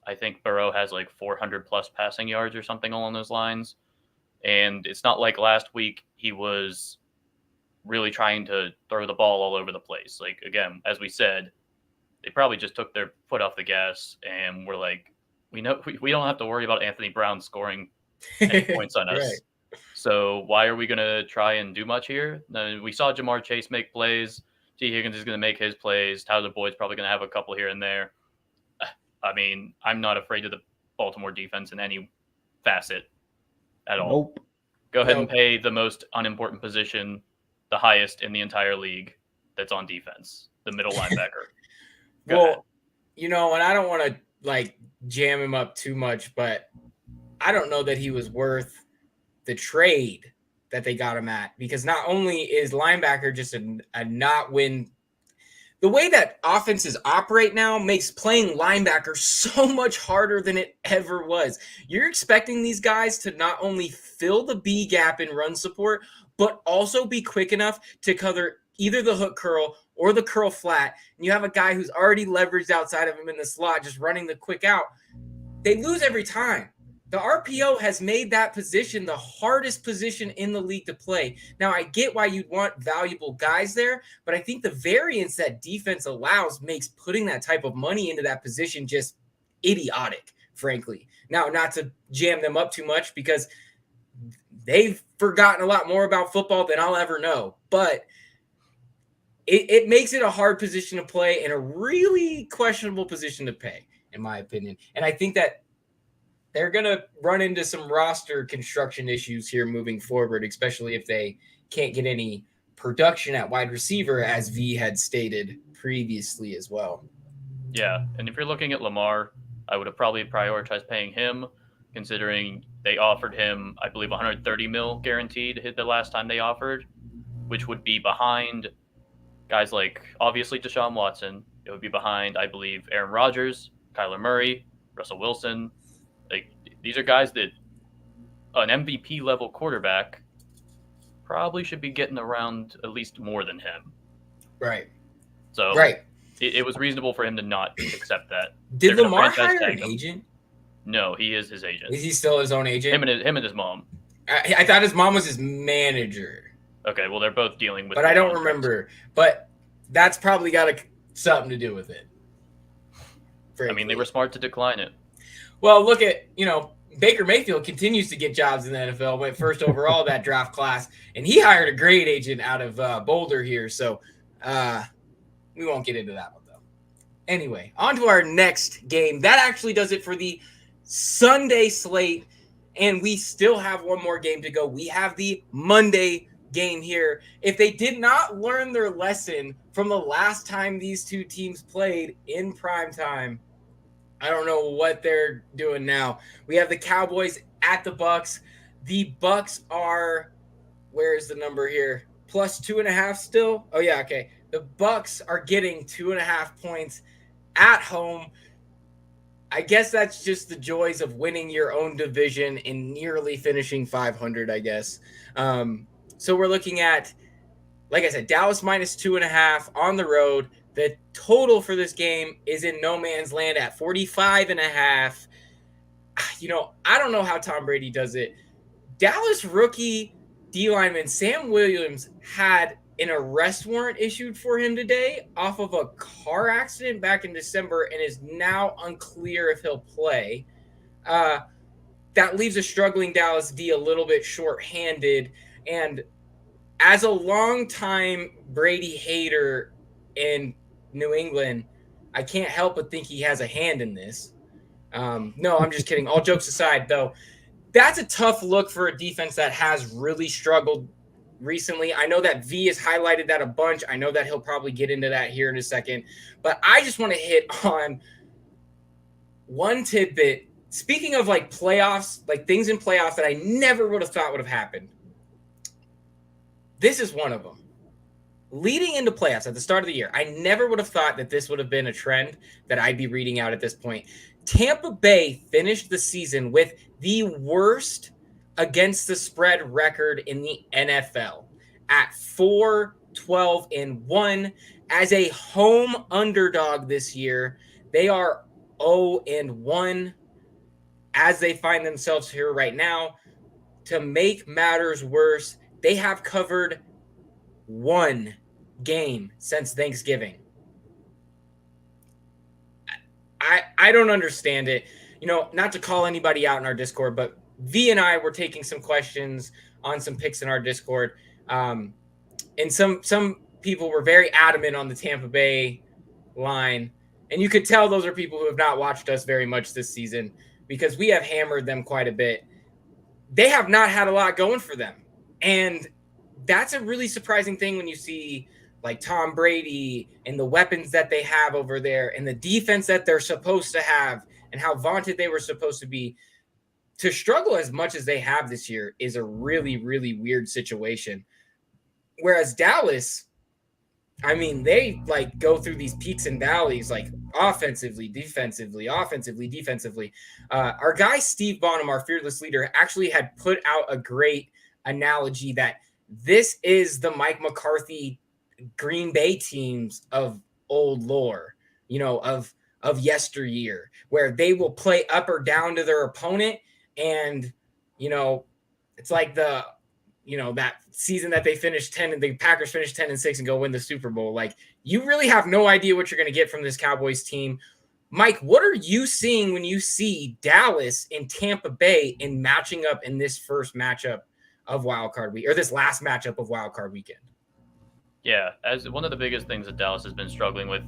I think Burrow has like 400 plus passing yards or something along those lines. And it's not like last week he was really trying to throw the ball all over the place. Like, again, as we said, they probably just took their foot off the gas and were like, we know we don't have to worry about Anthony Brown scoring any points on us. Right. So why are we going to try and do much here? We saw Jamar Chase make plays. T. Higgins is going to make his plays. Tyler Boyd's probably going to have a couple here and there. I mean, I'm not afraid of the Baltimore defense in any facet at all. Nope. Go ahead and pay the most unimportant position, the highest in the entire league that's on defense, the middle linebacker. Go ahead. You know, and I don't want to like jam him up too much, but I don't know that he was worth the trade that they got him at, because not only is linebacker just a not win. The way that offenses operate now makes playing linebacker so much harder than it ever was. You're expecting these guys to not only fill the B gap in run support, but also be quick enough to cover either the hook curl or the curl flat. And you have a guy who's already leveraged outside of him in the slot, just running the quick out. They lose every time. The RPO has made that position the hardest position in the league to play. Now, I get why you'd want valuable guys there, but I think the variance that defense allows makes putting that type of money into that position just idiotic, frankly. Now, not to jam them up too much, because they've forgotten a lot more about football than I'll ever know, but it makes it a hard position to play and a really questionable position to pay, in my opinion. And I think that they're going to run into some roster construction issues here moving forward, especially if they can't get any production at wide receiver, as V had stated previously as well. Yeah, and if you're looking at Lamar, I would have probably prioritized paying him, considering they offered him, I believe, 130 mil guaranteed to hit the last time they offered, which would be behind guys like, obviously, Deshaun Watson. It would be behind, I believe, Aaron Rodgers, Kyler Murray, Russell Wilson. Like, these are guys that an MVP level quarterback probably should be getting around at least more than him. Right. So right. It was reasonable for him to not accept that. Did Lamar hire an agent? No, he is his agent. Is he still his own agent? Him and his mom. I thought his mom was his manager. Okay, well, they're both dealing with. But I don't remember. But that's probably got something to do with it. Frankly. I mean, they were smart to decline it. Well, look at, Baker Mayfield continues to get jobs in the NFL, went first overall that draft class, and he hired a great agent out of Boulder here. So we won't get into that one, though. Anyway, on to our next game. That actually does it for the Sunday slate, and we still have one more game to go. We have the Monday game here. If they did not learn their lesson from the last time these two teams played in prime time, I don't know what they're doing now. We have the Cowboys at the Bucks. The Bucks are, where is the number here? Plus 2.5 still? Oh yeah, okay. The Bucks are getting 2.5 points at home. I guess that's just the joys of winning your own division and nearly finishing 500, I guess. So we're looking at, like I said, Dallas minus 2.5 on the road. The total for this game is in no man's land at 45.5. I don't know how Tom Brady does it. Dallas rookie D lineman Sam Williams had an arrest warrant issued for him today off of a car accident back in December and is now unclear if he'll play. That leaves a struggling Dallas D a little bit short-handed. And as a longtime Brady hater in New England, I can't help but think he has a hand in this. No, I'm just kidding. All jokes aside, though, that's a tough look for a defense that has really struggled recently. I know that V has highlighted that a bunch. I know that he'll probably get into that here in a second. But I just want to hit on one tidbit. Speaking of like playoffs, like things in playoffs that I never would have thought would have happened. This is one of them. Leading into playoffs at the start of the year, I never would have thought that this would have been a trend that I'd be reading out at this point. Tampa Bay finished the season with the worst against the spread record in the NFL at 4-12-1 as a home underdog this year. They are 0-1 as they find themselves here right now. To make matters worse, they have covered one game since Thanksgiving. I don't understand it. Not to call anybody out in our Discord, but V and I were taking some questions on some picks in our Discord. And some people were very adamant on the Tampa Bay line. And you could tell those are people who have not watched us very much this season because we have hammered them quite a bit. They have not had a lot going for them. And that's a really surprising thing when you see like Tom Brady and the weapons that they have over there and the defense that they're supposed to have and how vaunted they were supposed to be. To struggle as much as they have this year is a really, really weird situation. Whereas Dallas, I mean, they like go through these peaks and valleys, like offensively, defensively. Our guy, Steve Bonham, our fearless leader, actually had put out a great analogy that this is the Mike McCarthy Green Bay teams of old lore, of yesteryear, where they will play up or down to their opponent. And, it's like that season that they finished 10 and the Packers finished 10-6 and go win the Super Bowl. Like, you really have no idea what you're going to get from this Cowboys team. Mike, what are you seeing when you see Dallas and Tampa Bay in matching up in this first matchup of Wildcard Week, or this last matchup of Wildcard Weekend? Yeah, as one of the biggest things that Dallas has been struggling with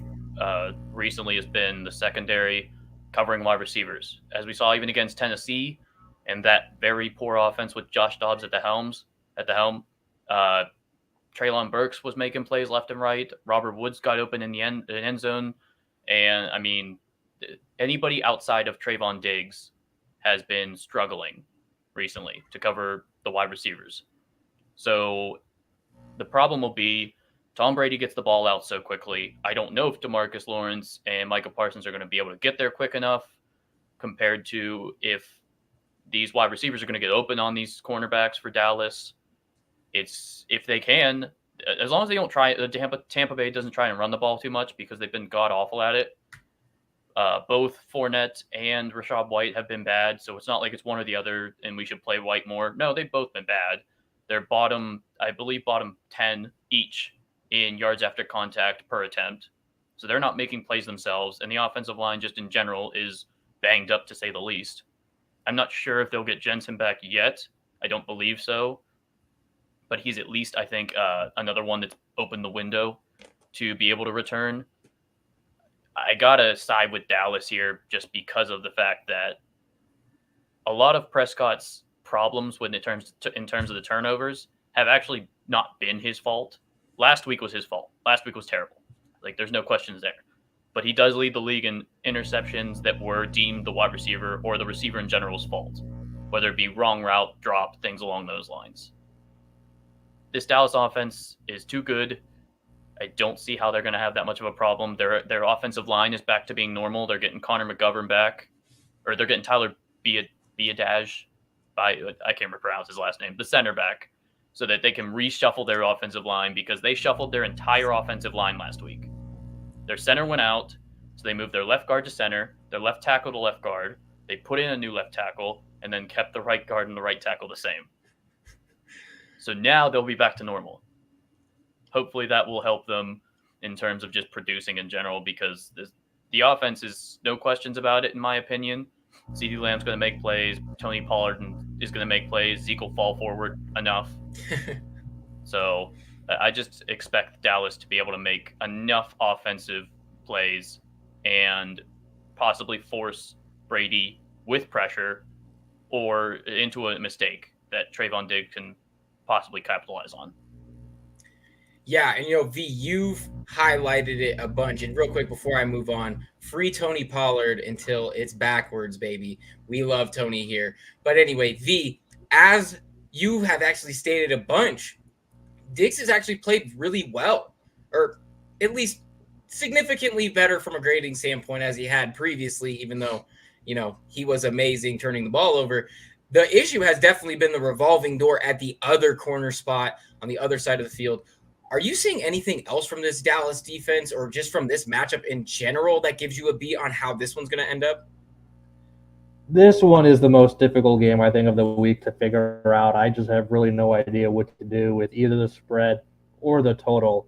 recently has been the secondary covering wide receivers. As we saw even against Tennessee and that very poor offense with Josh Dobbs at the helm. Treylon Burks was making plays left and right. Robert Woods got open in the end zone. And, I mean, anybody outside of Trayvon Diggs has been struggling recently to cover the wide receivers. So the problem will be Tom Brady gets the ball out so quickly. I don't know if DeMarcus Lawrence and Micah Parsons are going to be able to get there quick enough compared to if these wide receivers are going to get open on these cornerbacks for Dallas. It's if they can, as long as they don't try, Tampa Bay doesn't try and run the ball too much because they've been god awful at it. Both Fournette and Rachaad White have been bad, so it's not like it's one or the other and we should play White more. No, they've both been bad. They're bottom 10 each in yards after contact per attempt. So they're not making plays themselves, and the offensive line just in general is banged up to say the least. I'm not sure if they'll get Jensen back yet. I don't believe so. But he's at least, I think, another one that's opened the window to be able to return. I got to side with Dallas here just because of the fact that a lot of Prescott's problems in terms of the turnovers have actually not been his fault. Last week was his fault. Last week was terrible. Like, there's no questions there. But he does lead the league in interceptions that were deemed the wide receiver or the receiver in general's fault, whether it be wrong route, drop, things along those lines. This Dallas offense is too good. I don't see how they're going to have that much of a problem. Their offensive line is back to being normal. They're getting Connor McGovern back, or they're getting Tyler Biadasz. I can't pronounce his last name, the center back, so that they can reshuffle their offensive line because they shuffled their entire offensive line last week. Their center went out, so they moved their left guard to center, their left tackle to left guard. They put in a new left tackle and then kept the right guard and the right tackle the same. So now they'll be back to normal. Hopefully that will help them in terms of just producing in general because the offense is no questions about it, in my opinion. CeeDee Lamb's going to make plays. Tony Pollard is going to make plays. Zeke will fall forward enough. So I just expect Dallas to be able to make enough offensive plays and possibly force Brady with pressure or into a mistake that Trayvon Diggs can possibly capitalize on. Yeah, and V, you've highlighted it a bunch. And real quick before I move on, free Tony Pollard until it's backwards, baby. We love Tony here. But anyway, V, as you have actually stated a bunch, Diggs has actually played really well, or at least significantly better from a grading standpoint as he had previously, even though, he was amazing turning the ball over. The issue has definitely been the revolving door at the other corner spot on the other side of the field. Are you seeing anything else from this Dallas defense or just from this matchup in general that gives you a beat on how this one's going to end up? This one is the most difficult game, I think, of the week to figure out. I just have really no idea what to do with either the spread or the total.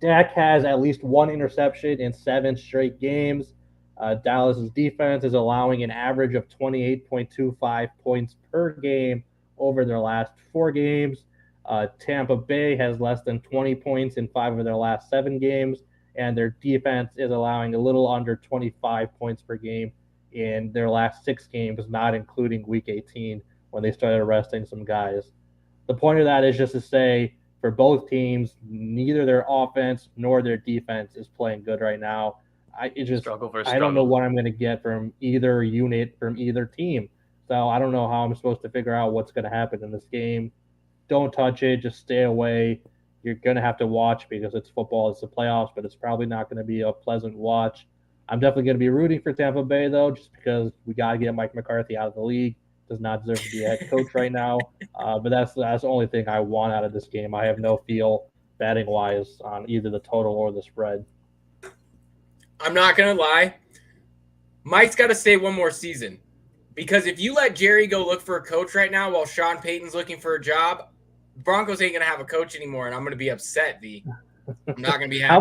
Dak has at least one interception in 7 straight games. Dallas's defense is allowing an average of 28.25 points per game over their last 4 games. Tampa Bay has less than 20 points in 5 of their last 7 games, and their defense is allowing a little under 25 points per game in their last 6 games, not including Week 18 when they started arresting some guys. The point of that is just to say, for both teams, neither their offense nor their defense is playing good right now. I don't know what I'm going to get from either unit, from either team. So I don't know how I'm supposed to figure out what's going to happen in this game. Don't touch it. Just stay away. You're going to have to watch because it's football. It's the playoffs, but it's probably not going to be a pleasant watch. I'm definitely going to be rooting for Tampa Bay, though, just because we got to get Mike McCarthy out of the league. Does not deserve to be a head coach right now. But that's the only thing I want out of this game. I have no feel betting-wise on either the total or the spread. I'm not going to lie. Mike's got to stay one more season. Because if you let Jerry go look for a coach right now while Sean Payton's looking for a job, Broncos ain't going to have a coach anymore, and I'm going to be upset, V. I'm not going to be happy.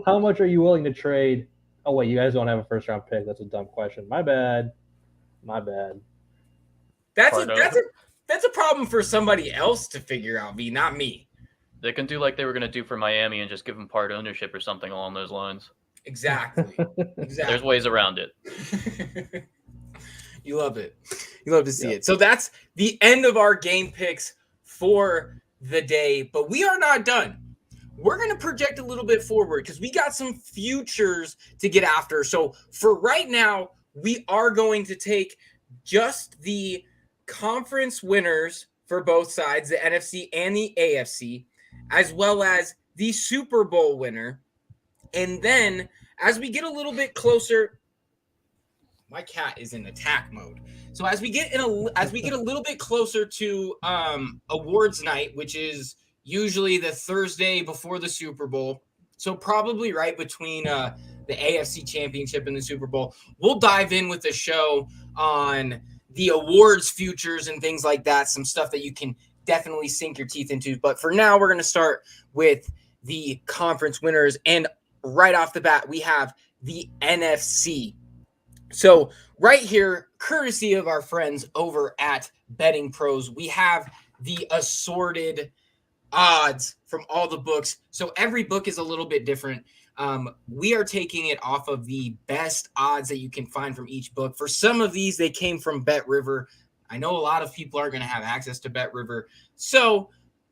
How much are you willing to trade? Oh, wait, you guys don't have a first-round pick. That's a dumb question. My bad. That's a problem for somebody else to figure out, V, not me. They can do like they were going to do for Miami and just give them part ownership or something along those lines. Exactly. There's ways around it. You love it. You love to see it. So that's the end of our game picks for the day, but we are not done. We're going to project a little bit forward because we got some futures to get after. So for right now, we are going to take just the conference winners for both sides, the NFC and the AFC, as well as the Super Bowl winner. And then as we get a little bit closer, my cat is in attack mode. So as we get a little bit closer to awards night, which is usually the Thursday before the Super Bowl, so probably right between the AFC Championship and the Super Bowl, we'll dive in with the show on the awards futures and things like that, some stuff that you can definitely sink your teeth into. But for now, we're going to start with the conference winners. And right off the bat, we have the NFC. So right here, courtesy of our friends over at Betting Pros, we have the assorted odds from all the books. So every book is a little bit different. We are taking it off of the best odds that you can find from each book. For some of these, they came from Bet River. I know a lot of people aren't going to have access to Bet River. So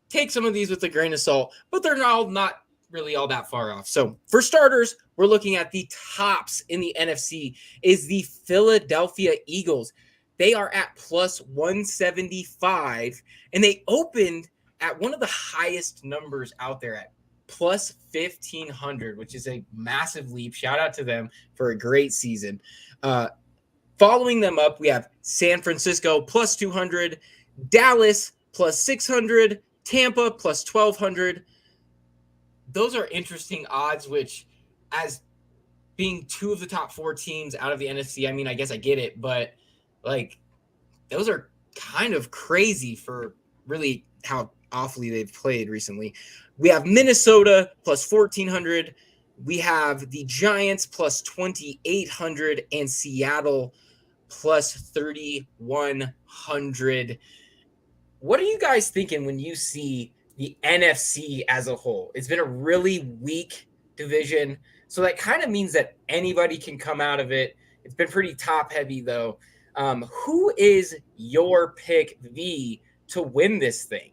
take some of these with a grain of salt, but they're not really all that far off. So for starters, we're looking at the tops in the NFC is the Philadelphia Eagles. They are at plus 175, and they opened at one of the highest numbers out there at plus 1,500, which is a massive leap. Shout out to them for a great season. Following them up, we have San Francisco plus 200, Dallas plus 600, Tampa plus 1,200. Those are interesting odds, which as being 2 of the top 4 teams out of the NFC, I mean, I guess I get it, but like those are kind of crazy for really how awfully they've played recently. We have Minnesota plus 1,400. We have the Giants plus 2,800 and Seattle plus 3,100. What are you guys thinking when you see the NFC as a whole? It's been a really weak division, so that kind of means that anybody can come out of it. It's been pretty top heavy though. Who is your pick, V, to win this thing?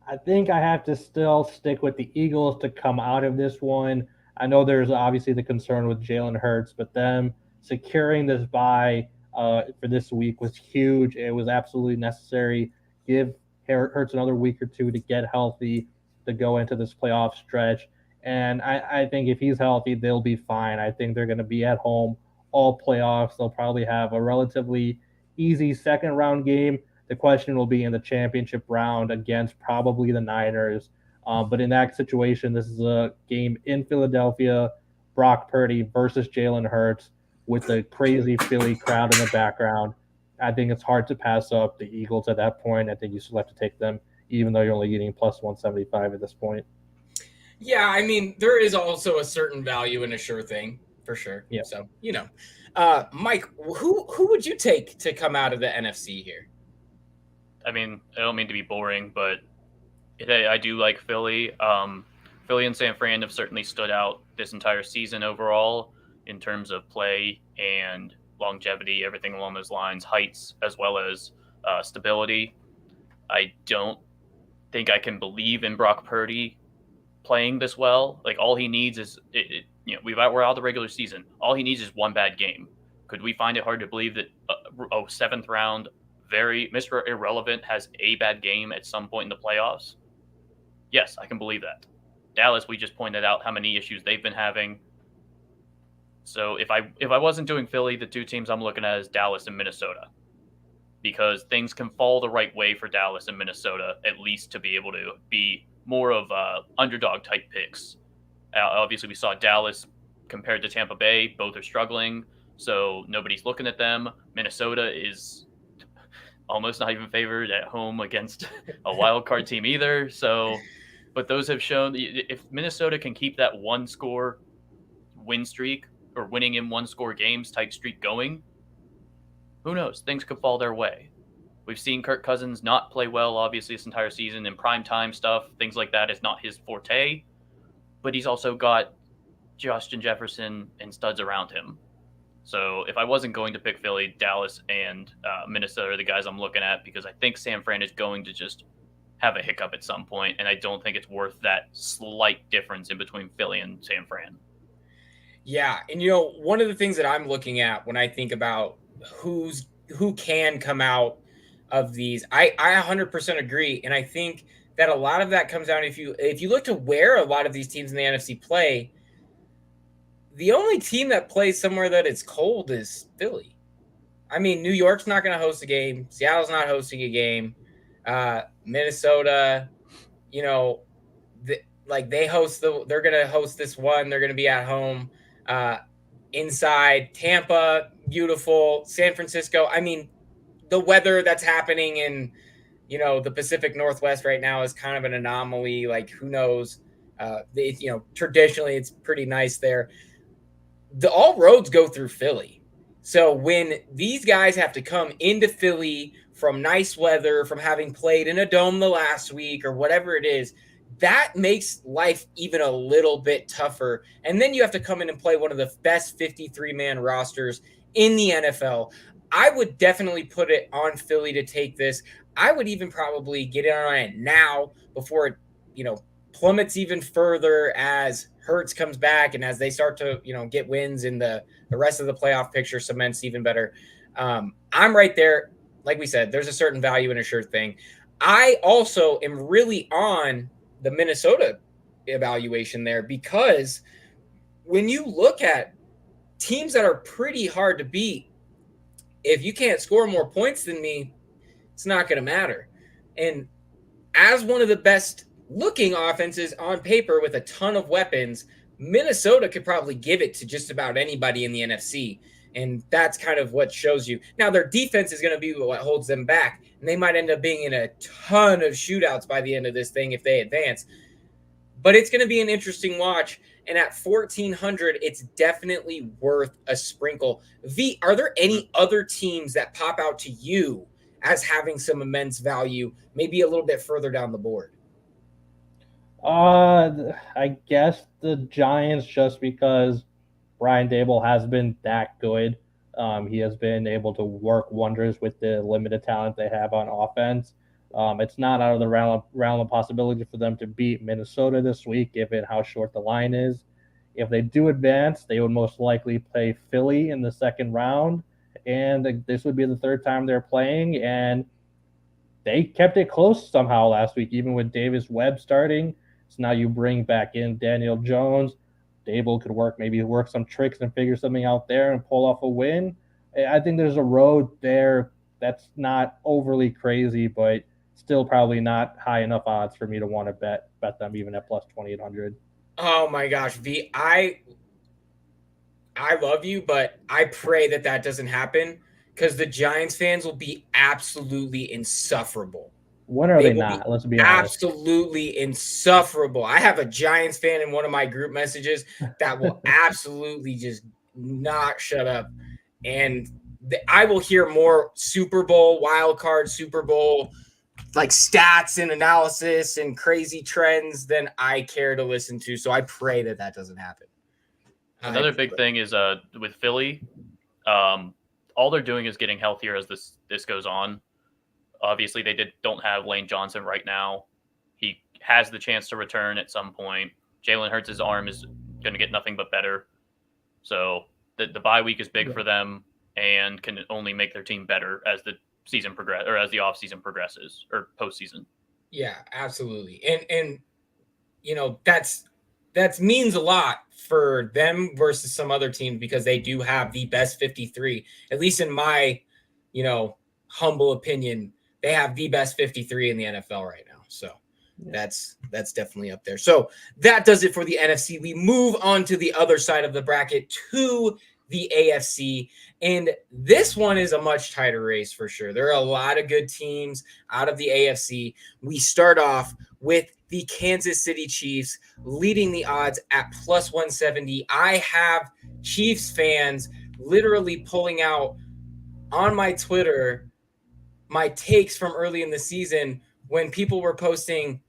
I think I have to still stick with the Eagles to come out of this one. I know there's obviously the concern with Jalen Hurts, but them securing this bye for this week was huge. It was absolutely necessary. Give Hurts another week or two to get healthy to go into this playoff stretch. And I think if he's healthy, they'll be fine. I think they're going to be at home all playoffs. They'll probably have a relatively easy second round game. The question will be in the championship round against probably the Niners. But in that situation, this is a game in Philadelphia, Brock Purdy versus Jalen Hurts with the crazy Philly crowd in the background. I think it's hard to pass up the Eagles at that point. I think you still have to take them, even though you're only getting plus 175 at this point. Yeah, I mean, there is also a certain value in a sure thing, for sure. Yeah. So, Mike, who would you take to come out of the NFC here? I mean, I don't mean to be boring, but I do like Philly. Philly and San Fran have certainly stood out this entire season overall in terms of play and longevity, everything along those lines, heights as well as stability. I don't think I can believe in Brock Purdy playing this well. Like all he needs is, we're out of the regular season. All he needs is one bad game. Could we find it hard to believe that a seventh round, very Mr. Irrelevant has a bad game at some point in the playoffs? Yes, I can believe that. Dallas, we just pointed out how many issues they've been having. So if I wasn't doing Philly, the two teams I'm looking at is Dallas and Minnesota, because things can fall the right way for Dallas and Minnesota, at least to be able to be more of underdog type picks. Obviously, we saw Dallas compared to Tampa Bay. Both are struggling, so nobody's looking at them. Minnesota is almost not even favored at home against a wild card team either. So, but those have shown if Minnesota can keep that one score win streak or winning in one score games type streak going, who knows? Things could fall their way. We've seen Kirk Cousins not play well, obviously, this entire season, in primetime stuff, things like that is not his forte. But he's also got Justin Jefferson and studs around him. So if I wasn't going to pick Philly, Dallas and Minnesota are the guys I'm looking at, because I think San Fran is going to just have a hiccup at some point, and I don't think it's worth that slight difference in between Philly and San Fran. Yeah, and one of the things that I'm looking at when I think about who can come out of these, I 100% agree, and I think that a lot of that comes down, if you look to where a lot of these teams in the NFC play, the only team that plays somewhere that it's cold is Philly. I mean, New York's not going to host a game. Seattle's not hosting a game. Minnesota, they host they're going to host this one. They're going to be at home. Inside Tampa, beautiful. San Francisco. I mean, the weather that's happening in, the Pacific Northwest right now is kind of an anomaly. Like, who knows? Traditionally it's pretty nice there. All roads go through Philly. So when these guys have to come into Philly from nice weather, from having played in a dome the last week or whatever it is, that makes life even a little bit tougher. And then you have to come in and play one of the best 53-man rosters in the NFL. I would definitely put it on Philly to take this. I would even probably get in on it now before it, plummets even further as Hurts comes back and as they start to, get wins and the rest of the playoff picture cements even better. I'm right there. Like we said, there's a certain value in a sure thing. I also am really on the Minnesota evaluation there, because when you look at teams that are pretty hard to beat, if you can't score more points than me, it's not going to matter. And as one of the best looking offenses on paper with a ton of weapons, Minnesota could probably give it to just about anybody in the NFC. And that's kind of what shows you. Now, their defense is going to be what holds them back. And they might end up being in a ton of shootouts by the end of this thing if they advance. But it's going to be an interesting watch. And at 1,400, it's definitely worth a sprinkle. V, are there any other teams that pop out to you as having some immense value, maybe a little bit further down the board? I guess the Giants, just because Brian Dable has been that good. He has been able to work wonders with the limited talent they have on offense. It's not out of the realm of possibility for them to beat Minnesota this week, given how short the line is. If they do advance, they would most likely play Philly in the second round, and this would be the third time they're playing, and they kept it close somehow last week, even with Davis Webb starting. So now you bring back in Daniel Jones. Dable could work some tricks and figure something out there and pull off a win. I think there's a road there that's not overly crazy, but still probably not high enough odds for me to want to bet them even at plus 2,800. Oh my gosh, V, I love you, but I pray that doesn't happen because the Giants fans will be absolutely insufferable. When are They they will be not? Let's be honest. absolutely insufferable. I have a Giants fan in one of my group messages that will absolutely just not shut up. And I will hear more Super Bowl, wild card, Super Bowl, like stats and analysis and crazy trends than I care to listen to. So I pray that doesn't happen. Another big thing is with Philly, all they're doing is getting healthier as this goes on. Obviously, they don't have Lane Johnson right now. He has the chance to return at some point. Jalen Hurts' arm is going to get nothing but better. So the bye week is big for them and can only make their team better as the season progress or as the offseason progresses or postseason. Yeah, absolutely. And you know, that means a lot for them versus some other teams because they do have the best 53, at least in my, humble opinion. They have the best 53 in the NFL right now. So that's definitely up there. So that does it for the NFC. We move on to the other side of the bracket to the AFC. And this one is a much tighter race for sure. There are a lot of good teams out of the AFC. We start off with the Kansas City Chiefs leading the odds at plus 170. I have Chiefs fans literally pulling out on my Twitter my takes from early in the season when people were posting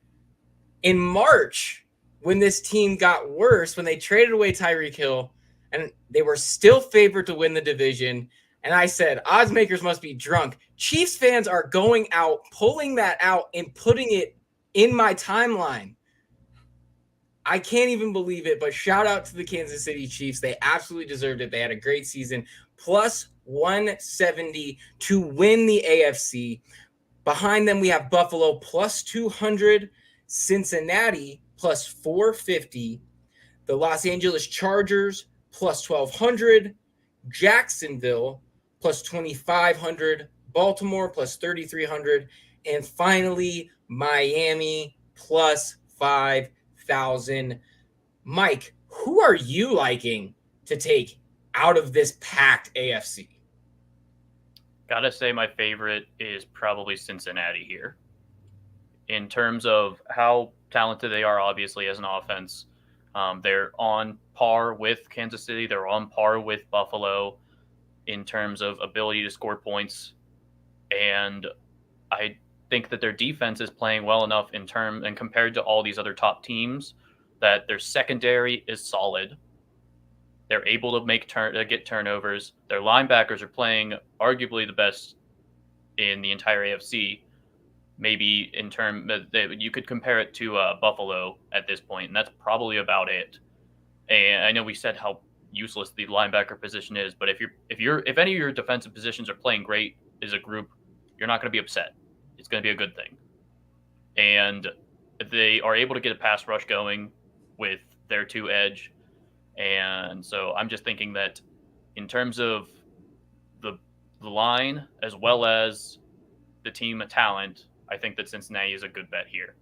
in March when this team got worse, when they traded away Tyreek Hill and they were still favored to win the division. And I said, Oddsmakers must be drunk. Chiefs fans are going out, pulling that out and putting it in my timeline. I can't even believe it, but shout out to the Kansas City Chiefs. They absolutely deserved it. They had a great season. Plus 170 to win the AFC. Behind them, we have Buffalo plus 200, Cincinnati plus 450, the Los Angeles Chargers plus 1,200, Jacksonville plus 2,500, Baltimore plus 3,300, and finally, Miami plus 5,000. Mike, who are you liking to take out of this packed AFC? Gotta say my favorite is probably Cincinnati here. In terms of how talented they are, obviously, as an offense, they're on par with Kansas City. They're on par with Buffalo in terms of ability to score points. And I think that their defense is playing well enough and compared to all these other top teams that their secondary is solid. They're able to get turnovers. Their linebackers are playing arguably the best in the entire AFC. Maybe you could compare it to Buffalo at this point, and that's probably about it. And I know we said how useless the linebacker position is, but if any of your defensive positions are playing great as a group, you're not going to be upset. It's going to be a good thing. And they are able to get a pass rush going with their two edge. And so I'm just thinking that in terms of the line as well as the team of talent, I think that Cincinnati is a good bet here.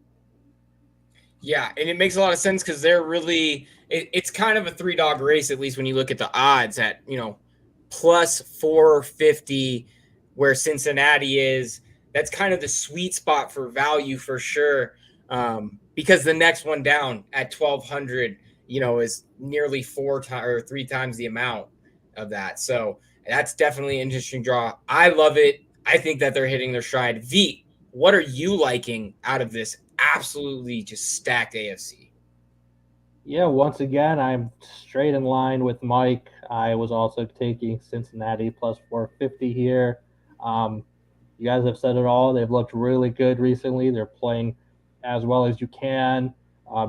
Yeah, and it makes a lot of sense because they're really it's kind of a three-dog race, at least when you look at the odds at, plus 450 where Cincinnati is. That's kind of the sweet spot for value for sure, because the next one down at 1,200 is nearly 3 times the amount of that. So that's definitely an interesting draw. I love it. I think that they're hitting their stride. V, what are you liking out of this absolutely just stacked AFC? Yeah, once again, I'm straight in line with Mike. I was also taking Cincinnati plus 450 here. You guys have said it all. They've looked really good recently. They're playing as well as you can.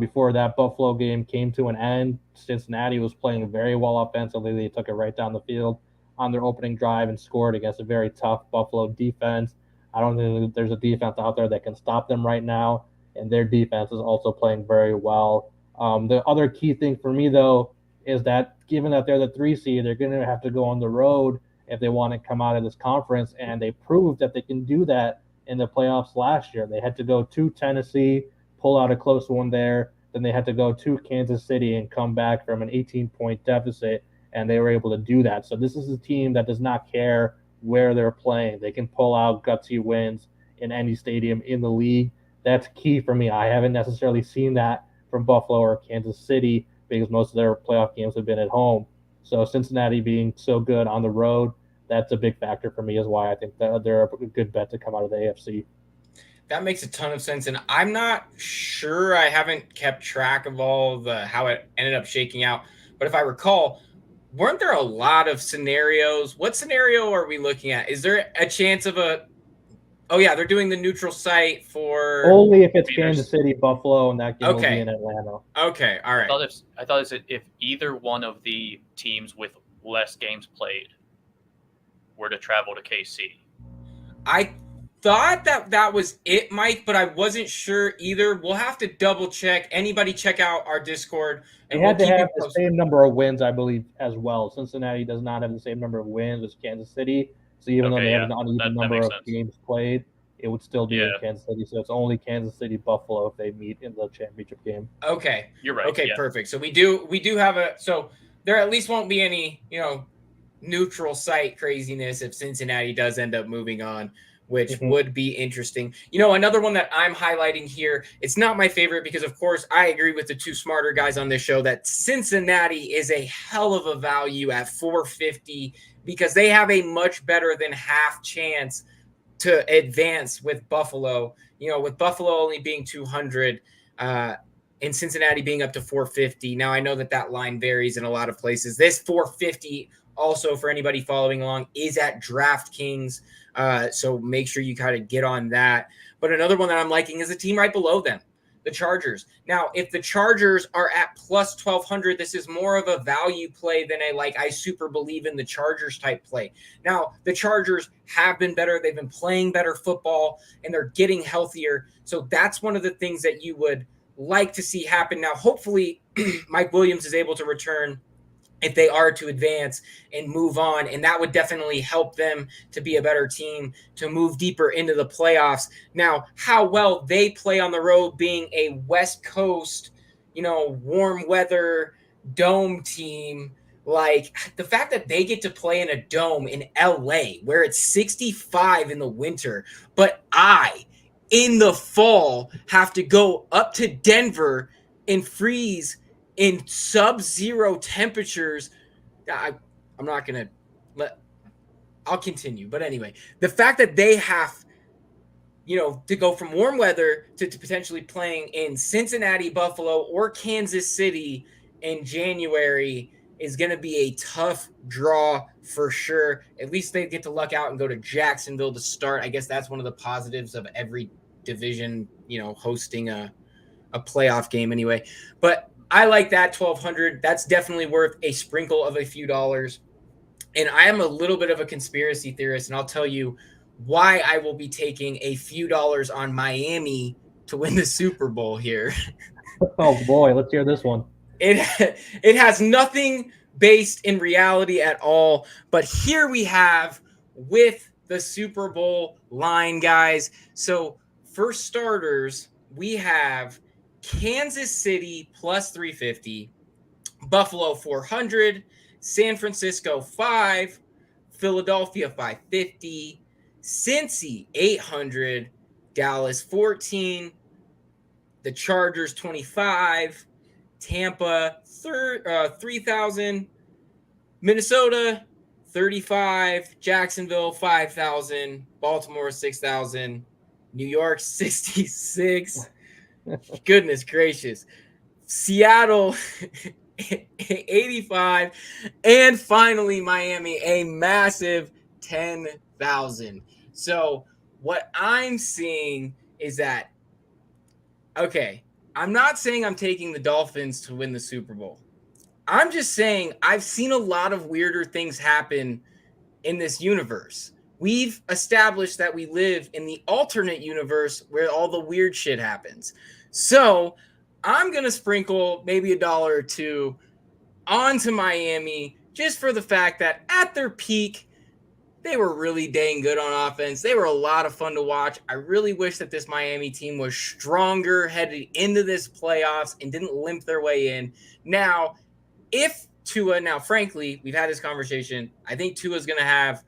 Before that Buffalo game came to an end, Cincinnati was playing very well offensively. They took it right down the field on their opening drive and scored against a very tough Buffalo defense. I don't think there's a defense out there that can stop them right now, and their defense is also playing very well. The other key thing for me, though, is that given that they're the 3 seed, they're going to have to go on the road if they want to come out of this conference, and they proved that they can do that in the playoffs last year. They had to go to Tennessee, pull out a close one there. Then they had to go to Kansas City and come back from an 18-point deficit, and they were able to do that. So this is a team that does not care where they're playing. They can pull out gutsy wins in any stadium in the league. That's key for me. I haven't necessarily seen that from Buffalo or Kansas City because most of their playoff games have been at home. So Cincinnati being so good on the road, that's a big factor for me, is why I think that they're a good bet to come out of the AFC. That makes a ton of sense, and I'm not sure. I haven't kept track of all the how it ended up shaking out, but if I recall, weren't there a lot of scenarios? What scenario are we looking at? Is there a chance of a? Oh yeah, they're doing the neutral site for only if it's Kansas City, Buffalo, and that game will be Okay. in Atlanta. Okay, all right. I thought if either one of the teams with less games played were to travel to KC. I thought that was it, Mike, but I wasn't sure either. We'll have to double check. Anybody check out our Discord. They And had we'll to keep have you the posted. same number of wins, I believe, as well. Cincinnati does not have the same number of wins as Kansas City. So even though Okay, they have yeah, an uneven that number makes of sense. games played, it would still be in Yeah. Kansas City. So it's only Kansas City, Buffalo if they meet in the championship game. Okay. You're right. Okay, yeah. perfect. So we do have a so there at least won't be any, neutral site craziness if Cincinnati does end up moving on, which would be interesting. Another one that I'm highlighting here, it's not my favorite because, of course, I agree with the two smarter guys on this show that Cincinnati is a hell of a value at 450 because they have a much better than half chance to advance with Buffalo. With Buffalo only being 200, and Cincinnati being up to 450. Now, I know that line varies in a lot of places. This 450, also for anybody following along, is at DraftKings. So make sure you kind of get on that. But another one that I'm liking is a team right below them, the Chargers. Now, if the Chargers are at plus 1,200, this is more of a value play than I super believe in the Chargers type play. Now, the Chargers have been better. They've been playing better football, and they're getting healthier. So that's one of the things that you would like to see happen. Now, hopefully, Mike Williams is able to return if they are to advance and move on. And that would definitely help them to be a better team, to move deeper into the playoffs. Now, how well they play on the road being a West Coast, warm weather dome team, like the fact that they get to play in a dome in LA where it's 65 in the winter, but in the fall have to go up to Denver and freeze in sub-zero temperatures. I'm not going to I'll continue. But anyway, the fact that they have, to go from warm weather to potentially playing in Cincinnati, Buffalo, or Kansas City in January is going to be a tough draw for sure. At least they get to luck out and go to Jacksonville to start. I guess that's one of the positives of every division, hosting a playoff game anyway. But I like that 1,200. That's definitely worth a sprinkle of a few dollars. And I am a little bit of a conspiracy theorist, and I'll tell you why I will be taking a few dollars on Miami to win the Super Bowl here. Oh boy, let's hear this one. It has nothing based in reality at all, but here we have with the Super Bowl line, guys. So for starters, we have Kansas City plus 350, Buffalo 400, San Francisco 5, Philadelphia 550, Cincy 800, Dallas 14, the Chargers 25, Tampa 3,000, Minnesota 35, Jacksonville 5,000, Baltimore 6,000, New York 66. Goodness gracious. Seattle 85, and finally Miami a massive 10,000. So what I'm seeing is that, okay, I'm not saying I'm taking the Dolphins to win the Super Bowl. I'm just saying I've seen a lot of weirder things happen in this universe. We've established that we live in the alternate universe where all the weird shit happens. So I'm going to sprinkle maybe $1 or $2 onto Miami just for the fact that at their peak, They were really dang good on offense. They were a lot of fun to watch. I really wish that this Miami team was stronger headed into this playoffs and didn't limp their way in. Now, if Tua, now frankly, we've had this conversation. I think Tua's going to have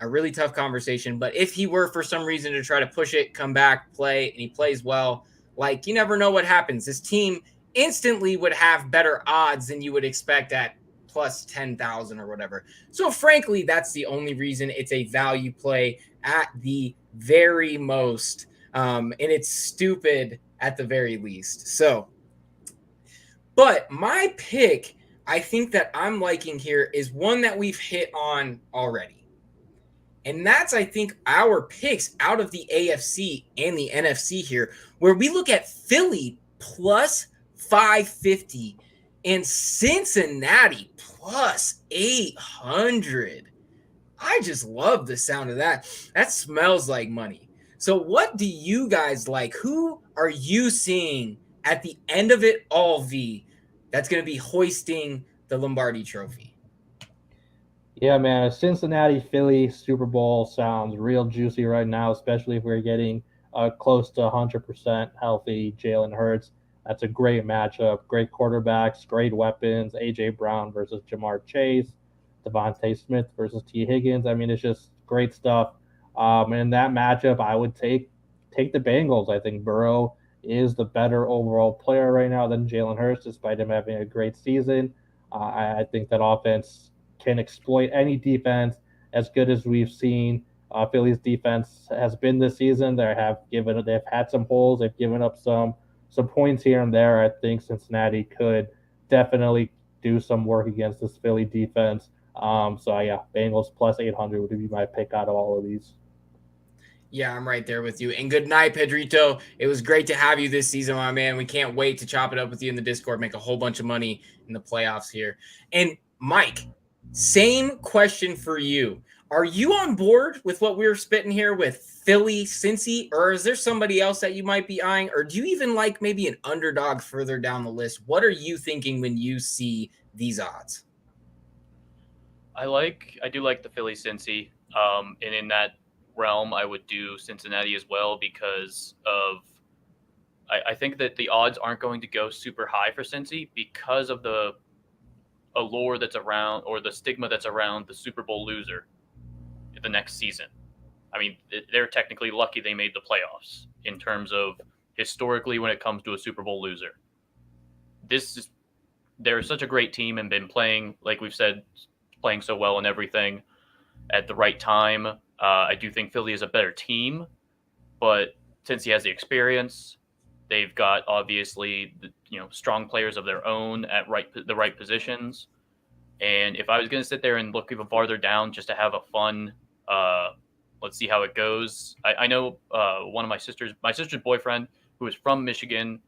a really tough conversation, but if he were for some reason to try to push it, come back, play, and he plays well, like you never know what happens. This team instantly would have better odds than you would expect at plus 10,000 or whatever. So frankly, that's the only reason it's a value play at the very most. And it's stupid at the very least. So, but my pick, I think that I'm liking here is one that we've hit on already. And that's, I think, our picks out of the AFC and the NFC here, where we look at Philly plus 550 and Cincinnati plus 800. I just love the sound of that. That smells like money. So what do you guys like? Who are you seeing at the end of it all, V, that's going to be hoisting the Lombardi trophy? Yeah, man, a Cincinnati Philly Super Bowl sounds real juicy right now, especially if we're getting close to 100% healthy Jalen Hurts. That's a great matchup. Great quarterbacks, great weapons. A.J. Brown versus Jamar Chase, Devontae Smith versus T. Higgins. I mean, it's just great stuff. And in that matchup, I would take the Bengals. I think Burrow is the better overall player right now than Jalen Hurts, despite him having a great season. I think that offense can exploit any defense as good as we've seen. Philly's defense has been this season. They've had some holes. They've given up some points here and there. I think Cincinnati could definitely do some work against this Philly defense. Yeah, Bengals plus 800 would be my pick out of all of these. Yeah, I'm right there with you. And good night, Pedrito. It was great to have you this season, my man. We can't wait to chop it up with you in the Discord, make a whole bunch of money in the playoffs here. And Mike, same question for you. Are you on board with what we were spitting here with Philly, Cincy, or is there somebody else that you might be eyeing? Or do you even like maybe an underdog further down the list? What are you thinking when you see these odds? I do like the Philly Cincy. And in that realm, I would do Cincinnati as well because I think that the odds aren't going to go super high for Cincy because of the allure that's around, or the stigma that's around the Super Bowl loser the next season. I mean, they're technically lucky they made the playoffs in terms of historically when it comes to a Super Bowl loser. They're such a great team and been playing, like we've said, playing so well and everything at the right time. I do think Philly is a better team, but since he has the experience, they've got obviously strong players of their own at the right positions. And if I was going to sit there and look even farther down just to have a fun, let's see how it goes. I know one of my sister's boyfriend, who is from Michigan,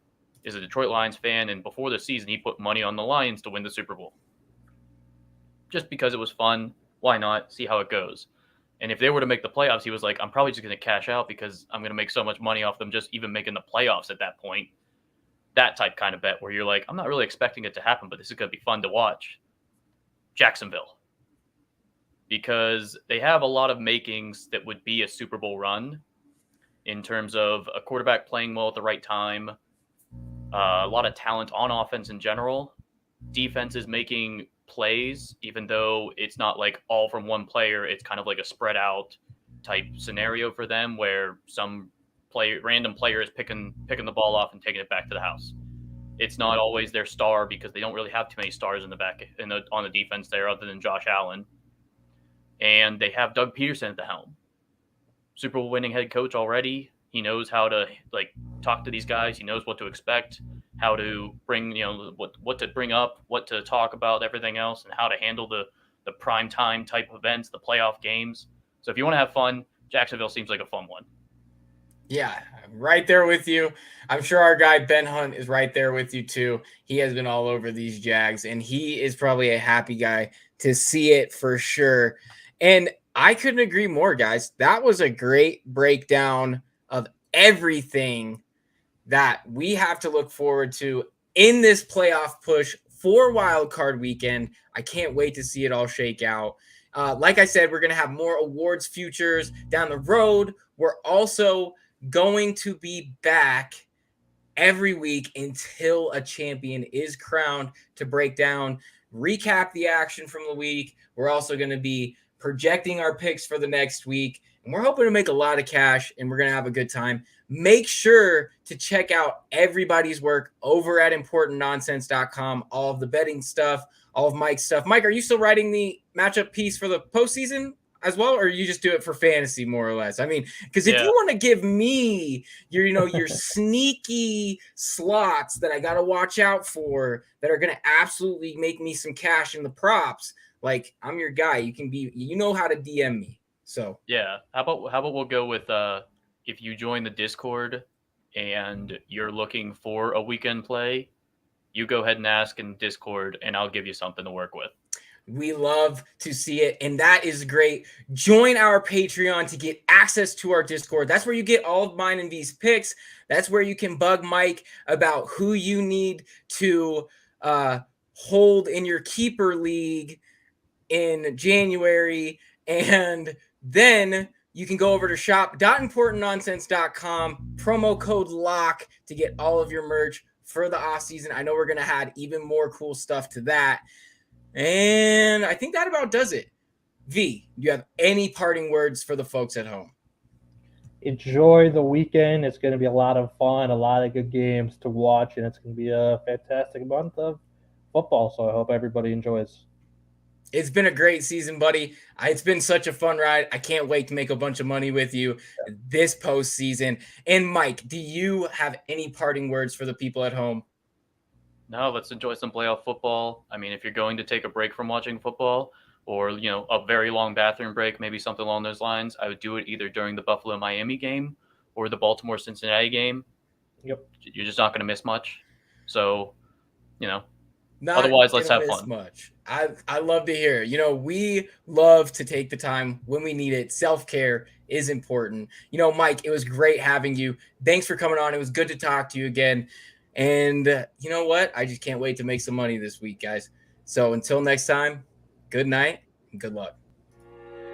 is a Detroit Lions fan, and before the season, he put money on the Lions to win the Super Bowl. Just because it was fun, why not? See how it goes. And if they were to make the playoffs, he was like, I'm probably just going to cash out because I'm going to make so much money off them just even making the playoffs at that point. That type kind of bet where you're like, I'm not really expecting it to happen, but this is going to be fun to watch. Jacksonville. Because they have a lot of makings that would be a Super Bowl run in terms of a quarterback playing well at the right time, a lot of talent on offense in general, defenses making plays, even though it's not like all from one player. It's kind of like a spread out type scenario for them where some random player is picking the ball off and taking it back to the house. It's not always their star because they don't really have too many stars on the defense there other than Josh Allen. And they have Doug Peterson at the helm. Super Bowl winning head coach already. He knows how to talk to these guys. He knows what to expect, how to bring, what to bring up, what to talk about, everything else, and how to handle the prime time type events, the playoff games. So if you want to have fun, Jacksonville seems like a fun one. Yeah, I'm right there with you. I'm sure our guy Ben Hunt is right there with you too. He has been all over these Jags, and he is probably a happy guy to see it for sure. And I couldn't agree more, guys. That was a great breakdown of everything that we have to look forward to in this playoff push for Wildcard weekend. I can't wait to see it all shake out. Like I said, we're going to have more awards futures down the road. We're also going to be back every week until a champion is crowned to break down, recap the action from the week. We're also going to be projecting our picks for the next week, and we're hoping to make a lot of cash, and we're going to have a good time. Make sure to check out everybody's work over at importantnonsense.com, all of the betting stuff, all of Mike's stuff. Mike, are you still writing the matchup piece for the postseason as well, or you just do it for fantasy more or less? I mean, because if you want to give me your sneaky slots that I got to watch out for that are going to absolutely make me some cash in the props, like, I'm your guy. You can be, how to DM me. So yeah, how about we'll go with if you join the Discord and you're looking for a weekend play, you go ahead and ask in Discord, and I'll give you something to work with. We love to see it, and that is great. Join our Patreon to get access to our Discord. That's where you get all of mine and V's picks. That's where you can bug Mike about who you need to hold in your keeper league in January, and then you can go over to shop.importantnonsense.com, promo code LOCK to get all of your merch for the off season. I know we're going to add even more cool stuff to that. And I think that about does it. V, do you have any parting words for the folks at home? Enjoy the weekend. It's going to be a lot of fun, a lot of good games to watch, and it's going to be a fantastic month of football. So I hope everybody enjoys. It's been a great season, buddy. It's been such a fun ride. I can't wait to make a bunch of money with you this postseason. And Mike, do you have any parting words for the people at home? No, let's enjoy some playoff football. I mean, if you're going to take a break from watching football or, a very long bathroom break, maybe something along those lines, I would do it either during the Buffalo-Miami game or the Baltimore-Cincinnati game. Yep. You're just not going to miss much. So, otherwise, let's have fun. Much. I love to hear. We love to take the time when we need it. Self-care is important. Mike, it was great having you. Thanks for coming on. It was good to talk to you again. And you know what? I just can't wait to make some money this week, guys. So until next time, good night and good luck.